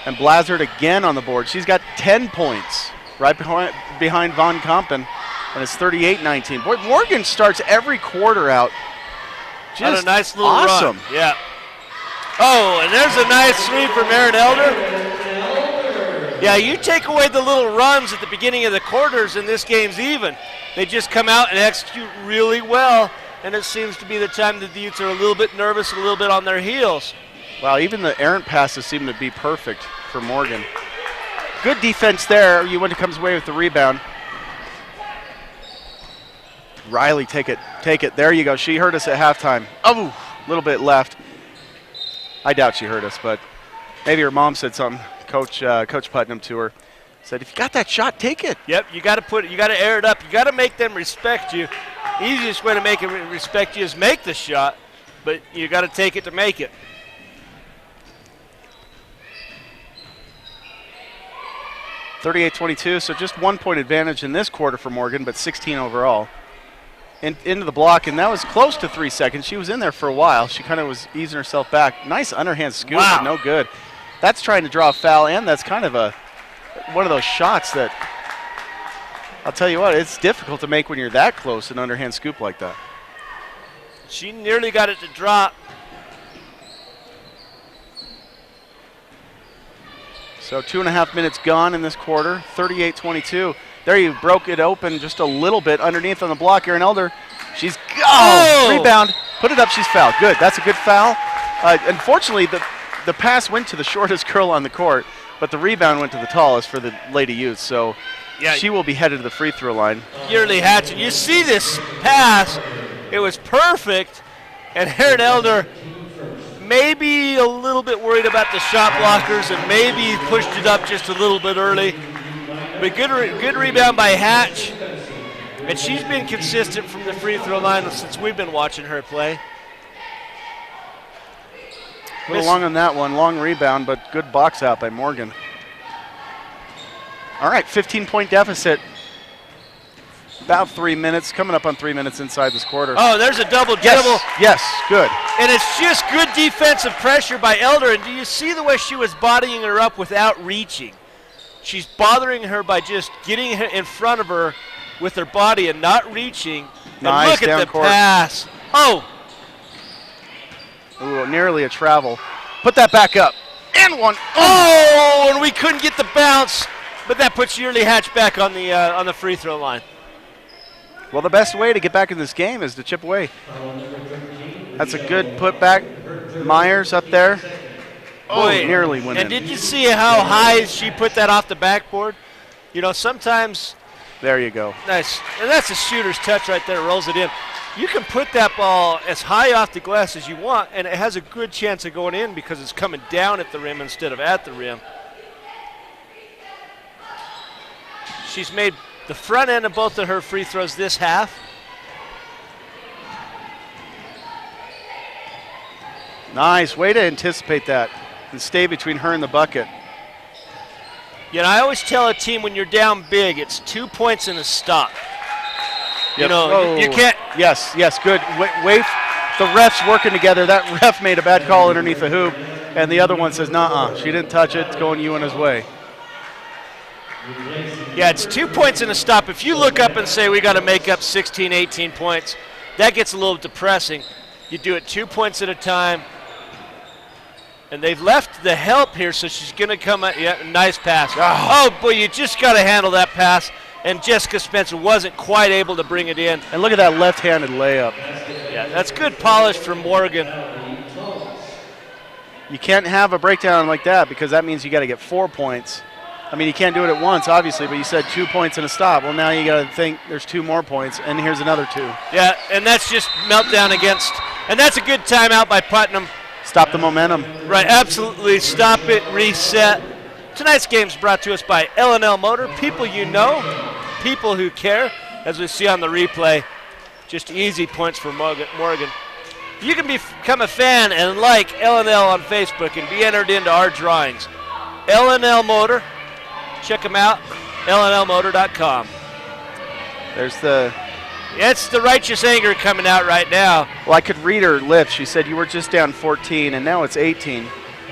And Blazard again on the board. She's got 10 points right behind Von Compen. And it's 38-19. Boy, Morgan starts every quarter out just a nice little awesome. run. Yeah. Oh, and there's a nice three from Erin Elder. Yeah, you take away the little runs at the beginning of the quarters and this game's even. They just come out and execute really well, and it seems to be the time that the Utes are a little bit nervous, a little bit on their heels. Wow, even the errant passes seem to be perfect for Morgan. Good defense there. Uintah comes away with the rebound. Riley, take it. There you go. She hurt us at halftime. Oh, a little bit left. I doubt she hurt us, but maybe her mom said something. Coach Putnam to her said, "If you got that shot, take it." Yep, you got to air it up. You got to make them respect you. Easiest way to make them respect you is make the shot, but you got to take it to make it. (38-22), so just 1 point advantage in this quarter for Morgan, but 16 overall. Into the block, and that was close to 3 seconds. She was in there for a while. She kind of was easing herself back. Nice underhand scoop, but no good. That's trying to draw a foul, and that's kind of one of those shots that, I'll tell you what, it's difficult to make when you're that close, an underhand scoop like that. She nearly got it to drop. So 2.5 minutes gone in this quarter, 38-22. There you broke it open just a little bit underneath on the block. Erin Elder, she's rebound, put it up, she's fouled. Good, that's a good foul. Unfortunately, the pass went to the shortest girl on the court, but the rebound went to the tallest for the Lady Utes. So she will be headed to the free throw line. Yearly Hatchet, you see this pass, it was perfect, and Erin Elder maybe a little bit worried about the shot blockers and maybe pushed it up just a little bit early. But good rebound by Hatch. And she's been consistent from the free throw line since we've been watching her play. A little long on that one, long rebound, but good box out by Morgan. All right, 15-point deficit. About 3 minutes, coming up on 3 minutes inside this quarter. Oh, there's a double dribble. Yes, good. And it's just good defensive pressure by Elder. And do you see the way she was bodying her up without reaching? She's bothering her by just getting in front of her with her body and not reaching. Nice, and look at the court pass. Oh. Ooh, nearly a travel. Put that back up. And one. Oh, and we couldn't get the bounce. But that puts Yearly Hatch back on the free throw line. Well, the best way to get back in this game is to chip away. That's a good putback. Myers up there. Oh, nearly went in. And did you see how high she put that off the backboard? You know, sometimes. There you go. Nice. And that's a shooter's touch right there, rolls it in. You can put that ball as high off the glass as you want, and it has a good chance of going in because it's coming down at the rim instead of at the rim. She's made the front end of both of her free throws this half. Nice. Way to anticipate that and stay between her and the bucket. You know, I always tell a team when you're down big, it's 2 points and a stop. Yep. You know, you can't. Yes, good. Wait, the refs working together. That ref made a bad call underneath the hoop, and the other one says, "Nuh-uh, she didn't touch it. It's going Uintah's way." Yeah, it's 2 points and a stop. If you look up and say we got to make up 16, 18 points, that gets a little depressing. You do it 2 points at a time. And they've left the help here, so she's going to come out. Yeah, nice pass. Oh, boy, you just got to handle that pass. And Jessica Spencer wasn't quite able to bring it in. And look at that left-handed layup. Yeah, That's good polish from Morgan. You can't have a breakdown like that because that means you got to get 4 points. I mean, you can't do it at once, obviously, but you said 2 points and a stop. Well, now you got to think there's 2 more points, and here's another 2. Yeah, and that's just meltdown against, and that's a good timeout by Putnam. Stop the momentum. Right, absolutely. Stop it, reset. Tonight's game is brought to us by L&L Motor. People you know, people who care. As we see on the replay, just easy points for Morgan. You can become a fan and like L&L on Facebook and be entered into our drawings. L&L Motor. Check them out, lnlmotor.com. It's the righteous anger coming out right now. Well, I could read her lips. She said you were just down 14, and now it's 18,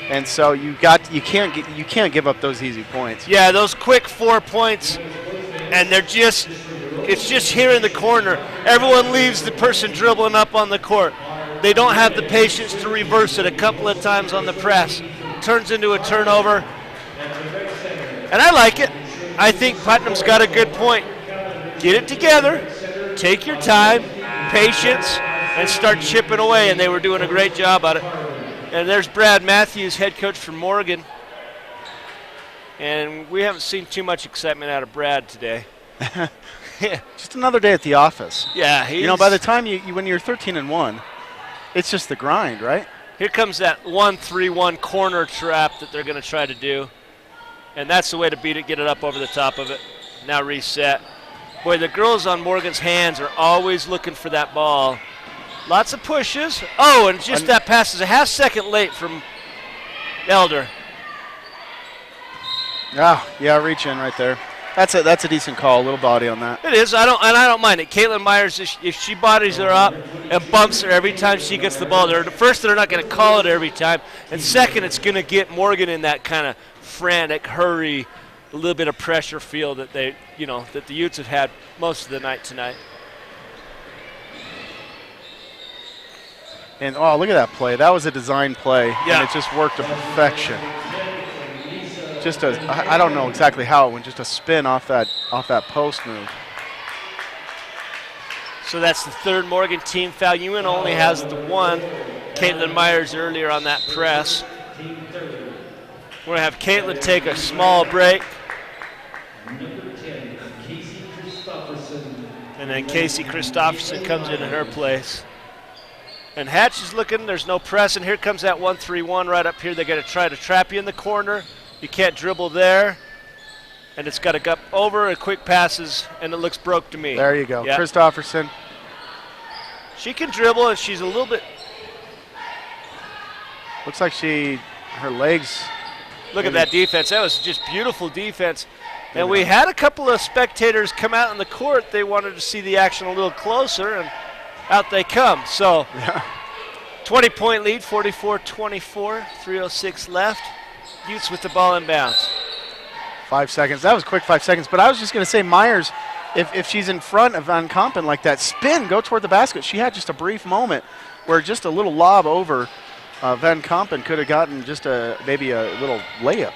and so you can't give up those easy points. Yeah, those quick 4 points, and it's just here in the corner. Everyone leaves the person dribbling up on the court. They don't have the patience to reverse it a couple of times on the press. Turns into a turnover. And I like it. I think Putnam's got a good point. Get it together, take your time, patience, and start chipping away. And they were doing a great job at it. And there's Brad Matthews, head coach for Morgan. And we haven't seen too much excitement out of Brad today. Just another day at the office. Yeah, by the time when you're 13-1, it's just the grind, right? Here comes that 1-3-1 corner trap that they're going to try to do. And that's the way to beat it, get it up over the top of it. Now reset. Boy, the girls on Morgan's hands are always looking for that ball. Lots of pushes. Oh, and just that pass is a half second late from Elder. Oh, yeah, reach in right there. That's a decent call, a little body on that. It is, I don't mind it. Caitlin Myers, if she bodies her up and bumps her every time she gets the ball, first, they're not going to call it every time. And second, it's going to get Morgan in that kind of frantic hurry, a little bit of pressure feel that that the Utes have had most of the night tonight. And oh, look at that play. That was a design play, yeah. And it just worked to perfection. I don't know exactly how it went, just a spin off that post move. So that's the third Morgan team foul. Ewan only has the one. Caitlin Myers earlier on that press. We're going to have Caitlin take a small break. And then Casey Christopherson comes in her place. And Hatch is looking, there's no press, and here comes that 1-3-1 right up here. They're going to try to trap you in the corner. You can't dribble there. And it's got to go over, and quick passes, and it looks broke to me. There you go, yep. Christopherson. She can dribble, and she's a little bit. Looks like her legs. Look at that defense. That was just beautiful defense. And we had a couple of spectators come out in the court. They wanted to see the action a little closer, and out they come. So, 20-point lead, 44-24, 3:06 left. Utes with the ball in bounds. 5 seconds. That was quick 5 seconds. But I was just going to say, Myers, if she's in front of Van Kampen like that, spin, go toward the basket. She had just a brief moment where just a little lob over Van Kampen could have gotten just maybe a little layup.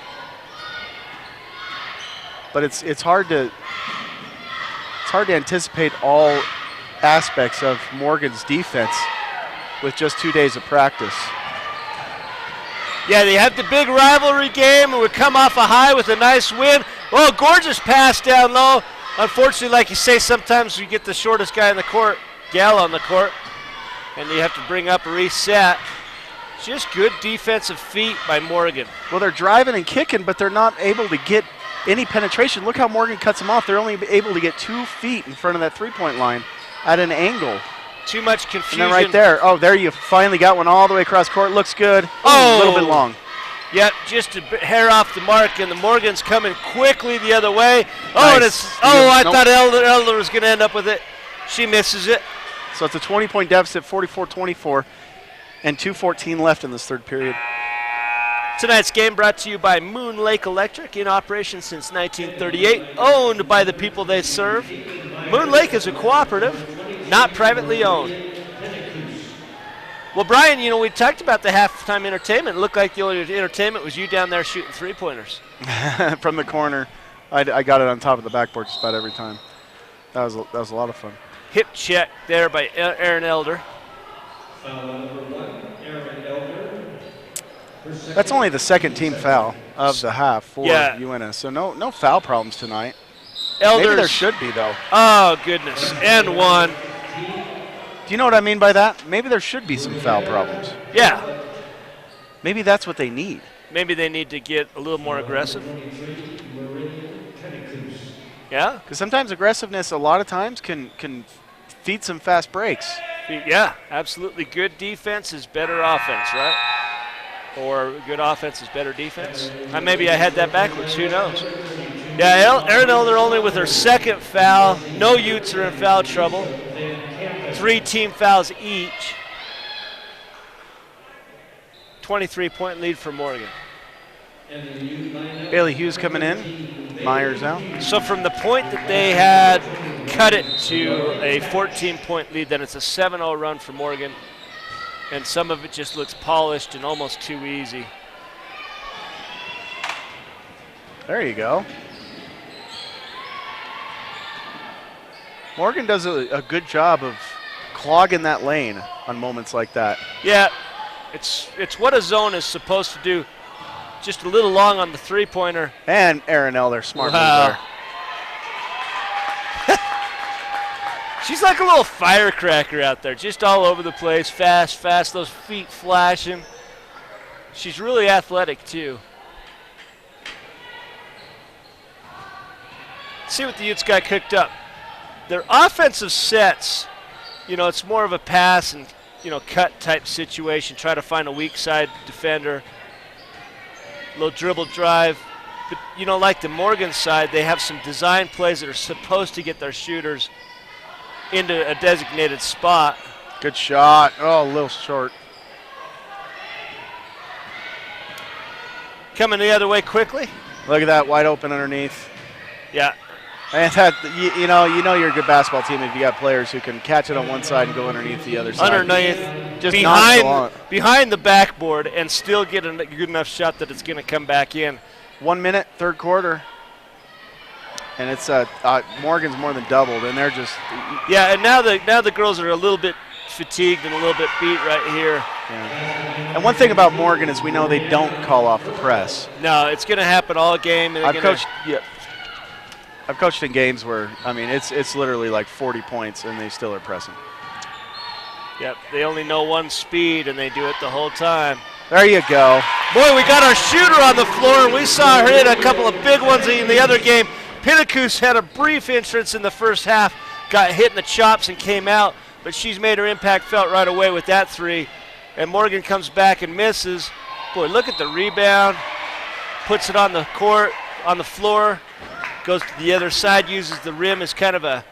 But it's hard to anticipate all aspects of Morgan's defense with just 2 days of practice. Yeah, they have the big rivalry game and would come off a high with a nice win. Oh, gorgeous pass down low. Unfortunately, like you say, sometimes you get the shortest guy in the court, gal on the court, and you have to bring up a reset. Just good defensive feet by Morgan. Well, they're driving and kicking, but they're not able to get any penetration. Look how Morgan cuts them off. They're only able to get 2 feet in front of that three-point line at an angle. Too much confusion. And then right there. Oh, there you finally got one all the way across court. Looks good. Oh, a little bit long. Yep, just a hair off the mark, and the Morgan's coming quickly the other way. Oh, nice. And it's I thought Elder was going to end up with it. She misses it. So it's a 20-point deficit, 44-24, and 2:14 left in this third period. Tonight's game brought to you by Moon Lake Electric, in operation since 1938, owned by the people they serve. Moon Lake is a cooperative, not privately owned. Well, Brian, we talked about the halftime entertainment. It looked like the only entertainment was you down there shooting three-pointers. From the corner. I got it on top of the backboard just about every time. That was a lot of fun. Hip check there by Aaron Elder. That's only the second team foul of the half for Yeah. Uintah, so no foul problems tonight. Elders. Maybe there should be, though. Oh, goodness. And one. Do you know what I mean by that? Maybe there should be some foul problems. Yeah. Maybe that's what they need. Maybe they need to get a little more aggressive. Yeah? Because sometimes aggressiveness, a lot of times, can feed some fast breaks. Yeah, absolutely. Good defense is better offense, right? Or good offense is better defense. Maybe I had that backwards. Who knows? Yeah, Erin Elder only with her second foul. No Utes are in foul trouble. 3 team fouls each. 23-point lead for Morgan. Bailey Hughes coming in. Myers out. So from the point that they had cut it to a 14-point lead, then it's a 7-0 run for Morgan. And some of it just looks polished and almost too easy. There you go. Morgan does a good job of clogging that lane on moments like that. Yeah, it's what a zone is supposed to do. Just a little long on the three-pointer. And Erin Elder, smart move Wow. there. She's like a little firecracker out there, just all over the place, fast, those feet flashing. She's really athletic, too. Let's see what the Utes got cooked up. Their offensive sets, it's more of a pass and, cut type situation. Try to find a weak side defender. Little dribble drive. But, like the Morgan side, they have some design plays that are supposed to get their shooters into a designated spot. Good shot. Oh, a little short. Coming the other way quickly. Look at that, wide open underneath. Yeah. And that, you know you're a good basketball team if you got players who can catch it on one side and go underneath the other side. Underneath, just behind the backboard, and still get a good enough shot that it's going to come back in. 1 minute, third quarter, and it's Morgan's more than doubled, and they're just and now the girls are a little bit fatigued and a little bit beat right here. Yeah. And one thing about Morgan is we know they don't call off the press. No, it's going to happen all game. And I've coached in games where, it's literally like 40 points and they still are pressing. Yep, they only know one speed and they do it the whole time. There you go. Boy, we got our shooter on the floor, and we saw her hit a couple of big ones in the other game. Pinnacoos had a brief entrance in the first half, got hit in the chops and came out, but she's made her impact felt right away with that three. And Morgan comes back and misses. Boy, look at the rebound. Puts it on the court, on the floor. Goes to the other side, uses the rim as kind of a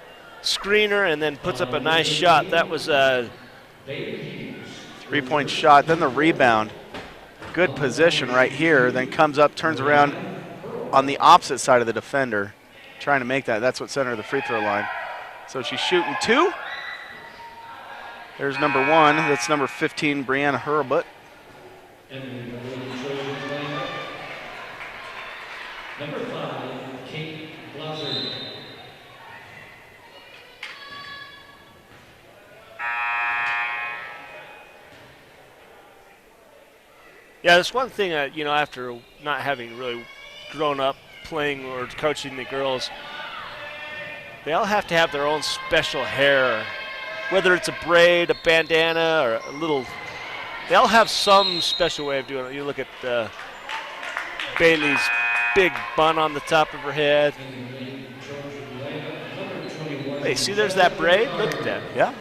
screener, and then puts up a nice shot. That was a 3-point shot. Then the rebound. Good position right here. Then comes up, turns around on the opposite side of the defender, trying to make that. That's what sent her to the free throw line. So she's shooting 2. There's number 1. That's number 15, Brianna Hurlbut. Number 5, Kate Blauser. Yeah, that's one thing, after not having really grown up playing or coaching the girls, they all have to have their own special hair, whether it's a braid, a bandana, or a little. They all have some special way of doing it. You look at Bailey's big bun on the top of her head. Hey, see, there's that braid. Look at that. Yeah.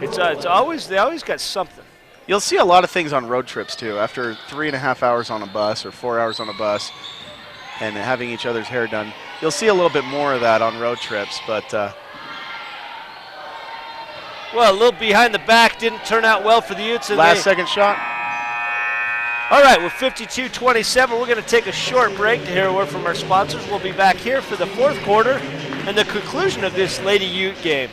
It's always they always got something. You'll see a lot of things on road trips too. After 3.5 hours on a bus or 4 hours on a bus, and having each other's hair done, you'll see a little bit more of that on road trips. But well, a little behind the back didn't turn out well for the Utes. Last second shot. All right, with 52-27, we're going to take a short break to hear a word from our sponsors. We'll be back here for the fourth quarter and the conclusion of this Lady Ute game.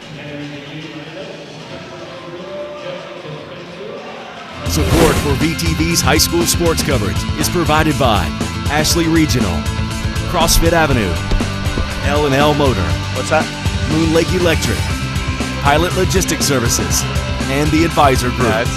Support for VTV's high school sports coverage is provided by Ashley Regional, CrossFit Avenue, L&L Motor, What's that? Moon Lake Electric, Pilot Logistics Services, and the Advisor Group. Yeah, it's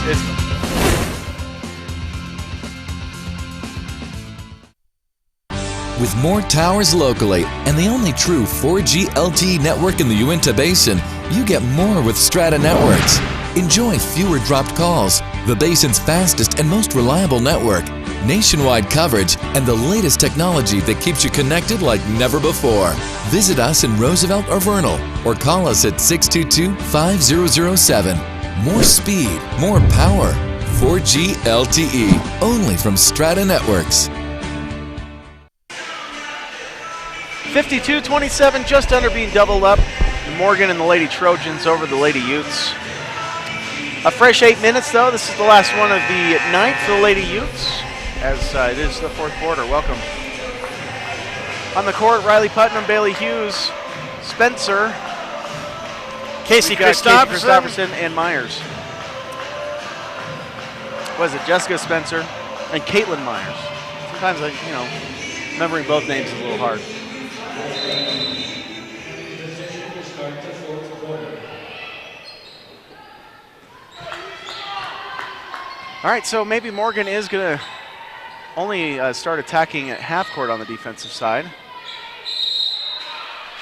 With more towers locally and the only true 4G LTE network in the Uintah Basin, you get more with Strata Networks. Enjoy fewer dropped calls, the basin's fastest and most reliable network, nationwide coverage, and the latest technology that keeps you connected like never before. Visit us in Roosevelt or Vernal, or call us at 622-5007. More speed, more power. 4G LTE, only from Strata Networks. 52-27, just under being doubled up. Morgan and the Lady Trojans over the Lady Utes. A fresh 8 minutes, though. This is the last one of the night for the Lady Utes, as it is the fourth quarter. Welcome. On the court, Riley Putnam, Bailey Hughes, Spencer, Casey Christopherson, and Myers. Was it Jessica Spencer and Caitlin Myers? Sometimes, remembering both names is a little hard. All right, so maybe Morgan is going to only start attacking at half court on the defensive side.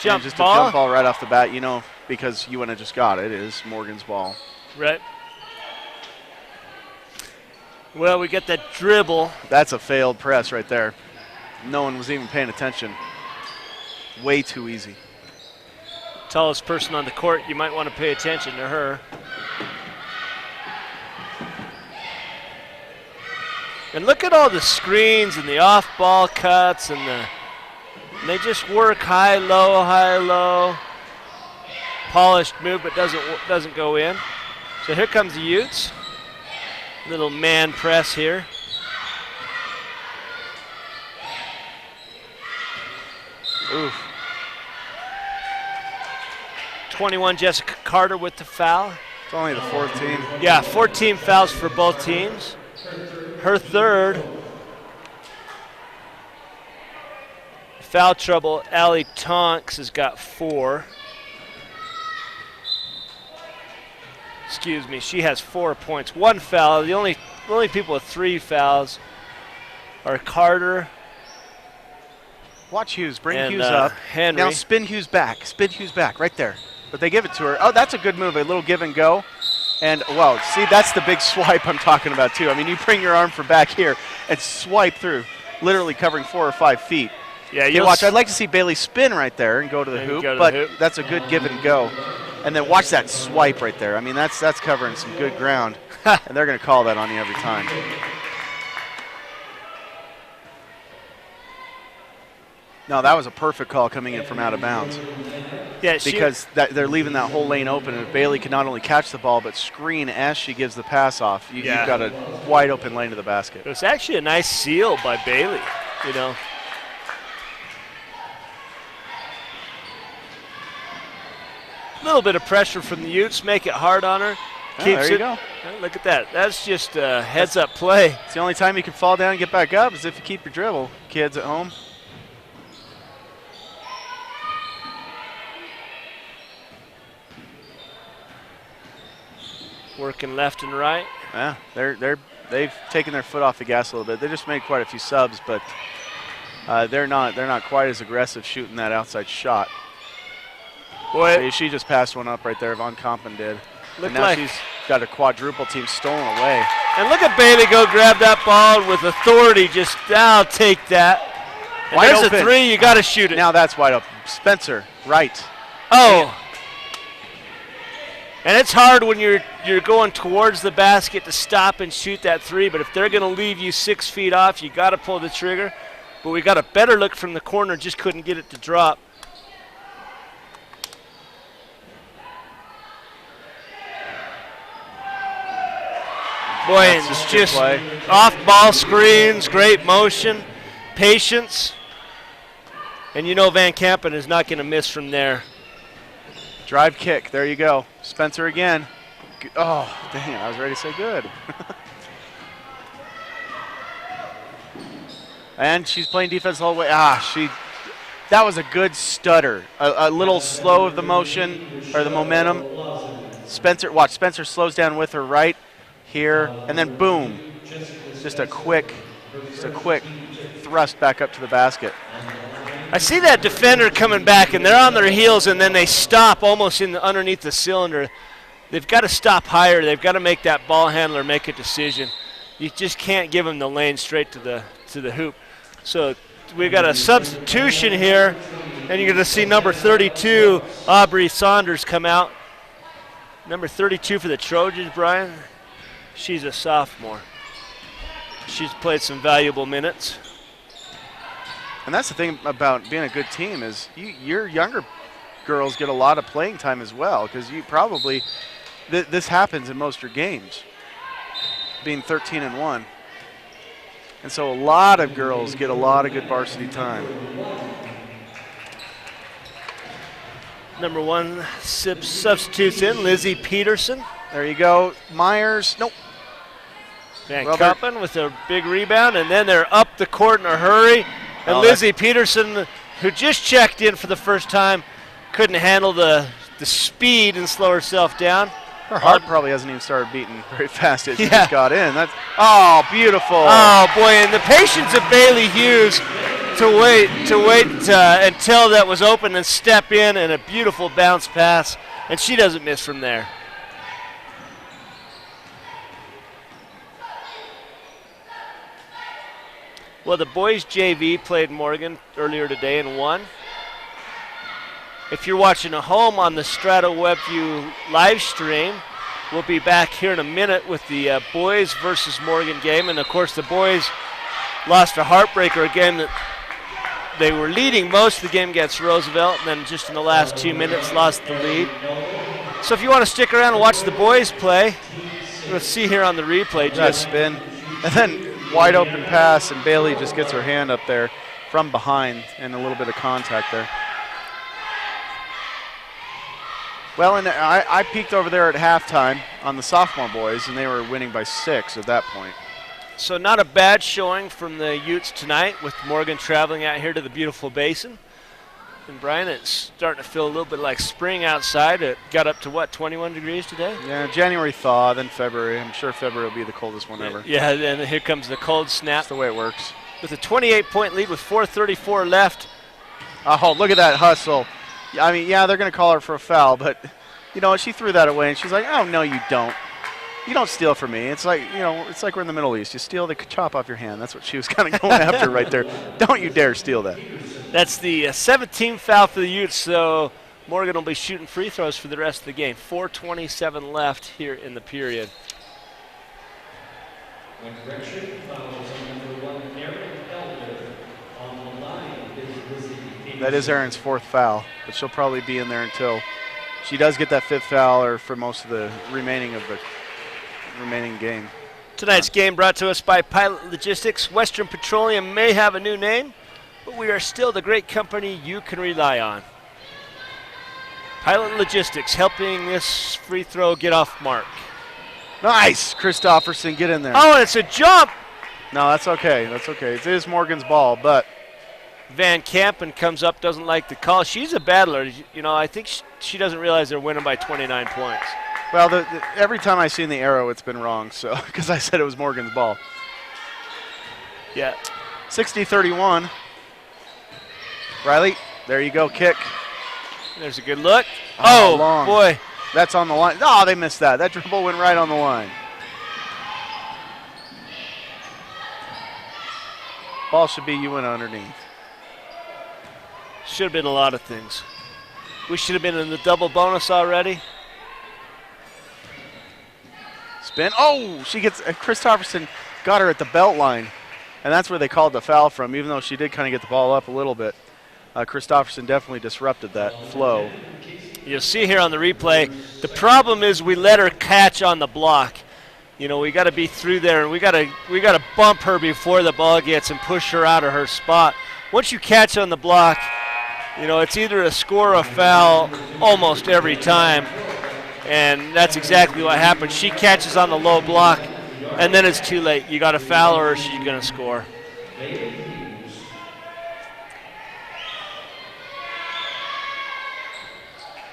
Jump just ball. A jump ball right off the bat, because Uintah just got it. It is Morgan's ball. Right. Well, we get that dribble. That's a failed press right there. No one was even paying attention. Way too easy. Tallest person on the court, you might want to pay attention to her. And look at all the screens and the off-ball cuts, and they just work high, low. Polished move, but doesn't go in. So here comes the Utes. Little man press here. Oof. 21, Jessica Carter with the foul. It's only the fourth team. Yeah, 14 fouls for both teams. Her third. Foul trouble, Allie Tonks has got 4. Excuse me, she has 4 points. 1 foul. The only people with 3 fouls are Carter. Watch Hughes. Bring and, Hughes up. Henry. Now spin Hughes back. Spin Hughes back right there. But they give it to her. Oh, that's a good move. A little give and go. And, well, see, that's the big swipe I'm talking about, too. I mean, you bring your arm from back here and swipe through, literally covering 4 or 5 feet. Yeah, you watch. I'd like to see Bailey spin right there and go to the hoop, but that's a good give and go. And then watch that swipe right there. I mean, that's covering some good ground, and they're going to call that on you every time. No, that was a perfect call coming in from out of bounds. Yeah, because they're leaving that whole lane open, and if Bailey can not only catch the ball but screen as she gives the pass off, you've got a wide open lane to the basket. It was actually a nice seal by Bailey, A little bit of pressure from the Utes, make it hard on her. There you go. Look at that. That's just a heads-up play. It's the only time you can fall down and get back up is if you keep your dribble, kids at home. Working left and right. Yeah, they've taken their foot off the gas a little bit. They just made quite a few subs, but they're not quite as aggressive shooting that outside shot. Boy, so she just passed one up right there. Von Compen did. And now like she's got a quadruple team stolen away. And look at Bailey go grab that ball with authority. Just, I'll take that. And Wide there's open. A 3. You got to shoot it. Now that's wide open. Spencer, right. Oh. And it's hard when you're going towards the basket to stop and shoot that 3, but if they're going to leave you 6 feet off, you got to pull the trigger. But we got a better look from the corner, just couldn't get it to drop. Boy, and it's just off-ball screens, great motion, patience. And Van Kampen is not going to miss from there. Drive kick. There you go. Spencer again. Oh, dang it. I was ready to say good. And she's playing defense the whole way. That was a good stutter. A little slow of the motion or the momentum. Spencer slows down with her right here, and then boom. Just a quick thrust back up to the basket. I see that defender coming back, and they're on their heels, and then they stop almost underneath the cylinder. They've got to stop higher. They've got to make that ball handler make a decision. You just can't give them the lane straight to the hoop. So we've got a substitution here, and you're going to see number 32, Aubrey Saunders, come out. Number 32 for the Trojans, Brian. She's a sophomore. She's played some valuable minutes. And that's the thing about being a good team is your younger girls get a lot of playing time as well, because you probably this happens in most of your games, being 13-1. And so a lot of girls get a lot of good varsity time. Number 1 substitutes in, Lizzie Peterson. There you go. Myers, nope. Van Kuppen with a big rebound, and then they're up the court in a hurry. And Lizzie Peterson, who just checked in for the first time, couldn't handle the speed and slow herself down. Her heart probably hasn't even started beating very fast as she just got in. Oh, beautiful. Oh, boy, and the patience of Bailey Hughes to wait until that was open and step in, and a beautiful bounce pass, and she doesn't miss from there. Well, the boys JV played Morgan earlier today and won. If you're watching at home on the Strata WebView live stream, we'll be back here in a minute with the boys versus Morgan game. And, of course, the boys lost a heartbreaker again. They were leading most of the game against Roosevelt, and then just in the last 2 minutes lost the lead. So if you want to stick around and watch the boys play, we'll see here on the replay. Just spin. And then wide open pass, and Bailey just gets her hand up there from behind, and a little bit of contact there. Well, and I peeked over there at halftime on the sophomore boys, and they were winning by 6 at that point. So not a bad showing from the Utes tonight, with Morgan traveling out here to the beautiful basin. And Brian, it's starting to feel a little bit like spring outside. It got up to what, 21 degrees today? Yeah, January thaw, then February. I'm sure February will be the coldest one ever. Yeah, and here comes the cold snap. That's the way it works. With a 28-point lead with 4:34 left. Oh, look at that hustle. I mean, yeah, they're going to call her for a foul, but, you know, she threw that away, and she's like, oh, no, you don't. You don't steal from me. It's like, you know, it's like we're in the Middle East. You steal, they chop off your hand. That's what she was kind of going after right there. Don't you dare steal that. That's the 17th foul for the Utes, so Morgan will be shooting free throws for the rest of the game. 4:27 left here in the period. That is Erin's 4th foul, but she'll probably be in there until she does get that 5th foul or for most of the remaining game. Tonight's game brought to us by Pilot Logistics. Western Petroleum may have a new name, but we are still the great company you can rely on. Pilot Logistics helping this free throw get off mark. Nice, Christopherson, get in there. Oh, and it's a jump. No, that's okay. That's okay. It is Morgan's ball, but Van Kampen comes up, doesn't like the call. She's a battler. You know, I think she doesn't realize they're winning by 29 points. Well, every time I've seen the arrow, it's been wrong, so because I said it was Morgan's ball. Yeah. 60-31. Riley, there you go, kick. There's a good look. Oh, long. Boy. That's on the line. Oh, they missed that. That dribble went right on the line. Ball should be UN underneath. Should have been a lot of things. We should have been in the double bonus already. Spin. Oh, she gets Christopherson got her at the belt line, and that's where they called the foul from, even though she did kind of get the ball up a little bit. Christopherson definitely disrupted that flow. You'll see here on the replay, the problem is we let her catch on the block. You know, we got to be through there, and we got to bump her before the ball gets and push her out of her spot. Once you catch on the block, you know, it's either a score or a foul almost every time, and that's exactly what happened. She catches on the low block, and then it's too late. You got to foul her or she's going to score.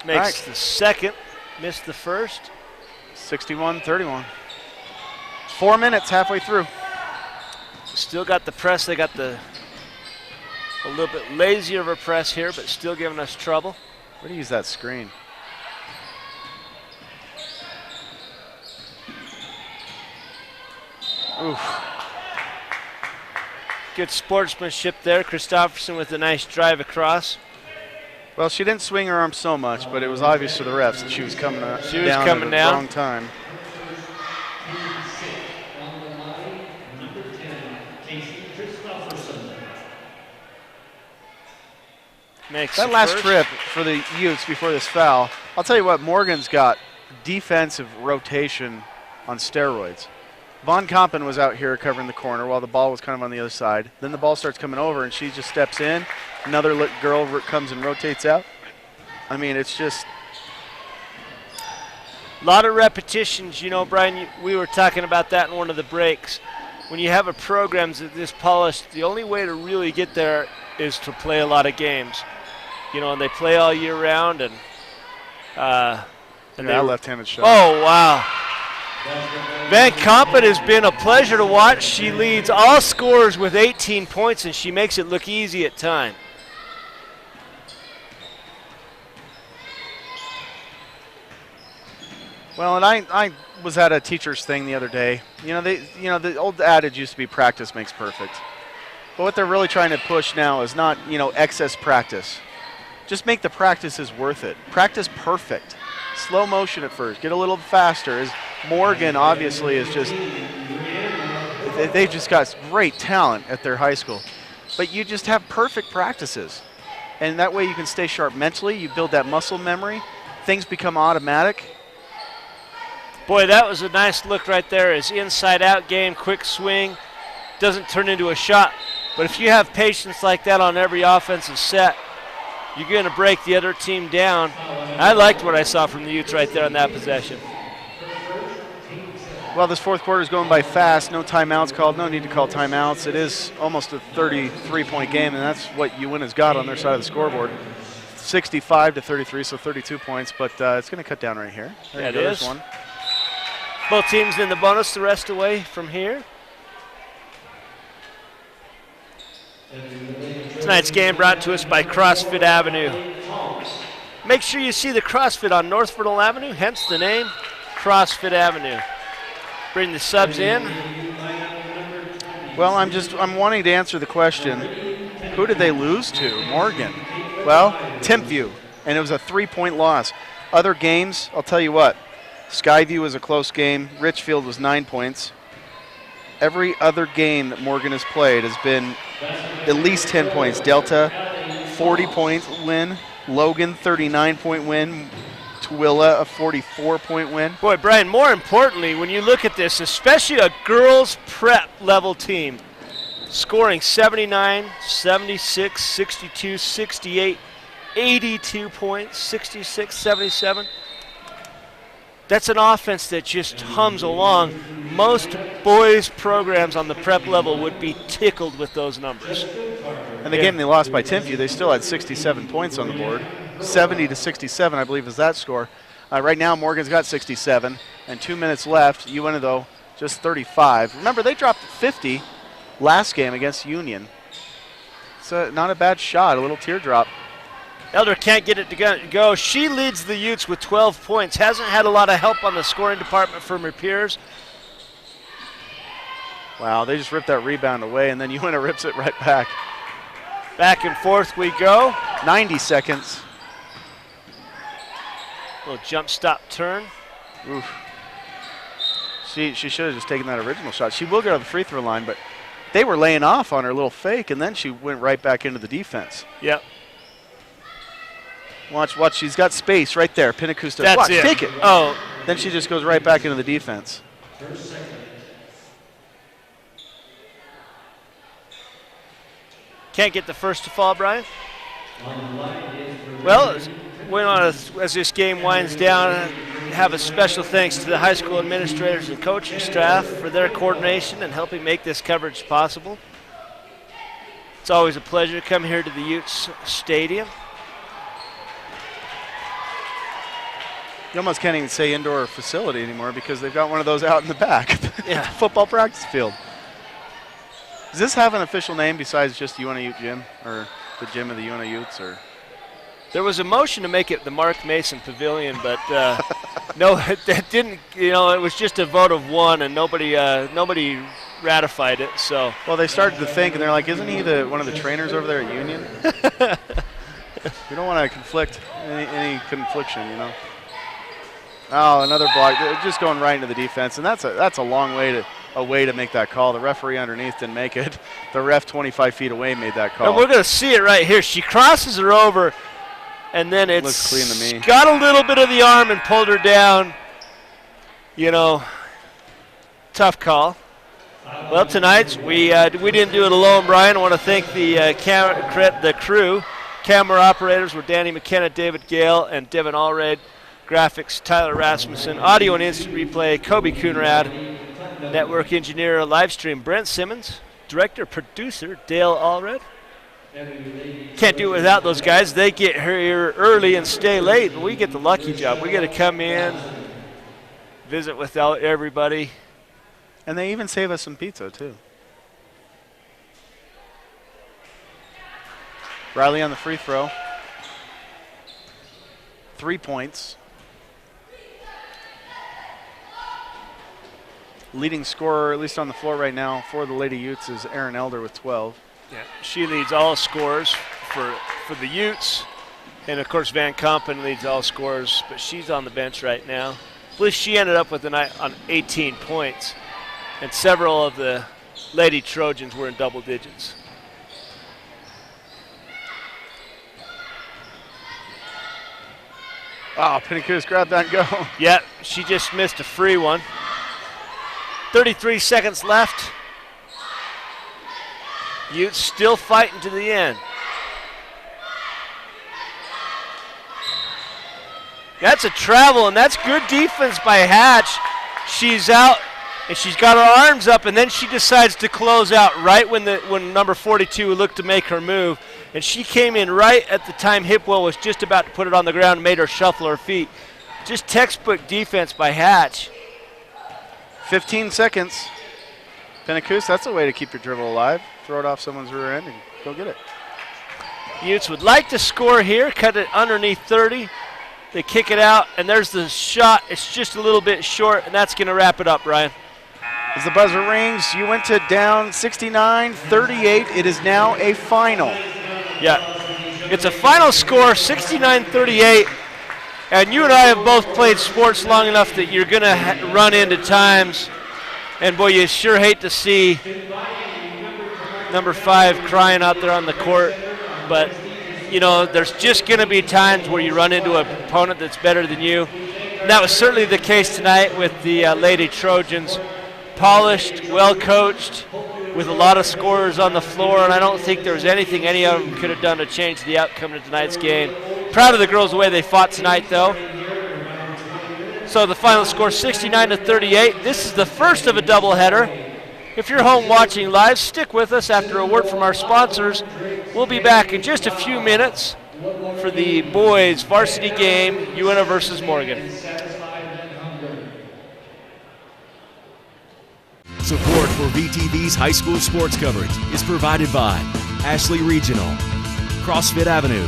Makes the second. missed the first. 61-31. 4 minutes halfway through. Still got the press. They got a little bit lazier of a press here, but still giving us trouble. Where do you use that screen? Oof. Good sportsmanship there. Christofferson with a nice drive across. Well, she didn't swing her arm so much, but it was obvious to the refs that she was coming down at the wrong time. That last trip for the Utes before this foul, I'll tell you what, Morgan's got defensive rotation on steroids. Von Kampen was out here covering the corner while the ball was kind of on the other side. Then the ball starts coming over and she just steps in. Another girl comes and rotates out. I mean, it's just a lot of repetitions. You know, Brian, we were talking about that in one of the breaks. When you have a program this polished, the only way to really get there is to play a lot of games. You know, and they play all year round. And that left-handed shot. Oh, wow. Van Kampen has been a pleasure to watch. She leads all scorers with 18 points, and she makes it look easy at times. Well, and I was at a teacher's thing the other day. The old adage used to be practice makes perfect. But what they're really trying to push now is not, excess practice. Just make the practices worth it. Practice perfect. Slow motion at first. Get a little faster. As Morgan obviously is just, they've just got great talent at their high school. But you just have perfect practices. And that way you can stay sharp mentally. You build that muscle memory. Things become automatic. Boy, that was a nice look right there. His inside-out game, quick swing, doesn't turn into a shot. But if you have patience like that on every offensive set, you're going to break the other team down. I liked what I saw from the Utes right there on that possession. Well, this fourth quarter is going by fast. No timeouts called. No need to call timeouts. It is almost a 33-point game, and that's what Uintah's got on their side of the scoreboard. 65-33, so 32 points, but it's going to cut down right here. There it is. One. Both teams in the bonus the rest away from here. Tonight's game brought to us by CrossFit Avenue. Make sure you see the CrossFit on North Vernal Avenue, hence the name CrossFit Avenue. Bring the subs in. Well, I'm wanting to answer the question, who did they lose to? Morgan. Well, Timpview, and it was a 3-point loss. Other games, I'll tell you what, Skyview was a close game. Richfield was 9 points. Every other game that Morgan has played has been at least 10 points. Delta, 40-point win. Logan, 39-point win. Tooele, a 44-point win. Boy, Brian, more importantly, when you look at this, especially a girls prep level team, scoring 79, 76, 62, 68, 82 points, 66, 77. That's an offense that just hums along. Most boys' programs on the prep level would be tickled with those numbers. And the game they lost by Timpview, they still had 67 points on the board. 70-67, I believe, is that score. Right now, Morgan's got 67, and 2 minutes left. Uintah, though, just 35. Remember, they dropped 50 last game against Union. So not a bad shot, a little teardrop. Elder can't get it to go. She leads the Utes with 12 points. Hasn't had a lot of help on the scoring department from her peers. Wow, they just ripped that rebound away, and then Uintah rips it right back. Back and forth we go. 90 seconds. Little jump stop turn. Oof. She should have just taken that original shot. She will go to the free throw line, but they were laying off on her little fake, and then she went right back into the defense. Yep. Watch. She's got space right there. Pinnacusta. That's watch, it. Take it. Oh. Then she just goes right back into the defense. Can't get the first to fall, Brian? Well, as this game winds down, have a special thanks to the high school administrators and coaching staff for their coordination and helping make this coverage possible. It's always a pleasure to come here to the Utes Stadium. You almost can't even say indoor facility anymore because they've got one of those out in the back. Yeah. Football practice field. Does this have an official name besides just UNA Ute Gym or the gym of the UNA Utes? Or? There was a motion to make it the Mark Mason Pavilion, but no, that didn't. You know, it was just a vote of one, and nobody ratified it. So. Well, they started to think, and they're like, "Isn't he one of the trainers over there at Union?" We don't want to conflict any confliction, you know. Oh, another block! They're just going right into the defense, and that's a long way to make that call. The referee underneath didn't make it. The ref 25 feet away made that call. And we're going to see it right here. She crosses her over, and then Looks clean to me. Got a little bit of the arm and pulled her down. You know, tough call. Well, tonight we didn't do it alone, Brian. I want to thank the crew. Camera operators were Danny McKenna, David Gale, and Devin Allred. Graphics, Tyler Rasmussen. Audio and instant replay, Kobe Coonrad. Network engineer, live stream, Brent Simmons. Director, producer, Dale Allred. Can't do it without those guys. They get here early and stay late, and we get the lucky job. We get to come in, visit with everybody. And they even save us some pizza, too. Riley on the free throw. 3 points. Leading scorer, at least on the floor right now, for the Lady Utes is Erin Elder with 12. Yeah, she leads all scorers for the Utes. And, of course, Van Kampen leads all scorers, but she's on the bench right now. I believe she ended up with the night on 18 points. And several of the Lady Trojans were in double digits. Oh, Pinnacoos grabbed that and go. Yeah, she just missed a free one. 33 seconds left. Utes still fighting to the end. That's a travel, and that's good defense by Hatch. She's out, and she's got her arms up, and then she decides to close out right when number 42 looked to make her move. And she came in right at the time Hipwell was just about to put it on the ground and made her shuffle her feet. Just textbook defense by Hatch. 15 seconds. Pinnacoos, that's a way to keep your dribble alive. Throw it off someone's rear end and go get it. Utes would like to score here, cut it underneath 30. They kick it out, and there's the shot. It's just a little bit short, and that's going to wrap it up, Brian. As the buzzer rings, Uintah down 69-38. It is now a final. Yeah, it's a final score, 69-38. And you and I have both played sports long enough that you're going to run into times. And, boy, you sure hate to see number 5 crying out there on the court. But, you know, there's just going to be times where you run into an opponent that's better than you. And that was certainly the case tonight with the Lady Trojans. Polished, well-coached, with a lot of scorers on the floor, and I don't think there was anything any of them could have done to change the outcome of tonight's game. Proud of the girls the way they fought tonight, though. So the final score, 69-38. This is the first of a doubleheader. If you're home watching live, stick with us after a word from our sponsors. We'll be back in just a few minutes for the boys' varsity game, Uintah versus Morgan. Support for VTV's high school sports coverage is provided by Ashley Regional, CrossFit Avenue,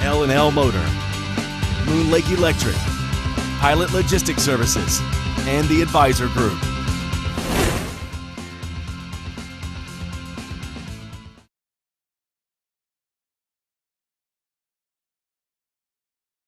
L&L Motor, Moon Lake Electric, Pilot Logistics Services, and the Advisor Group.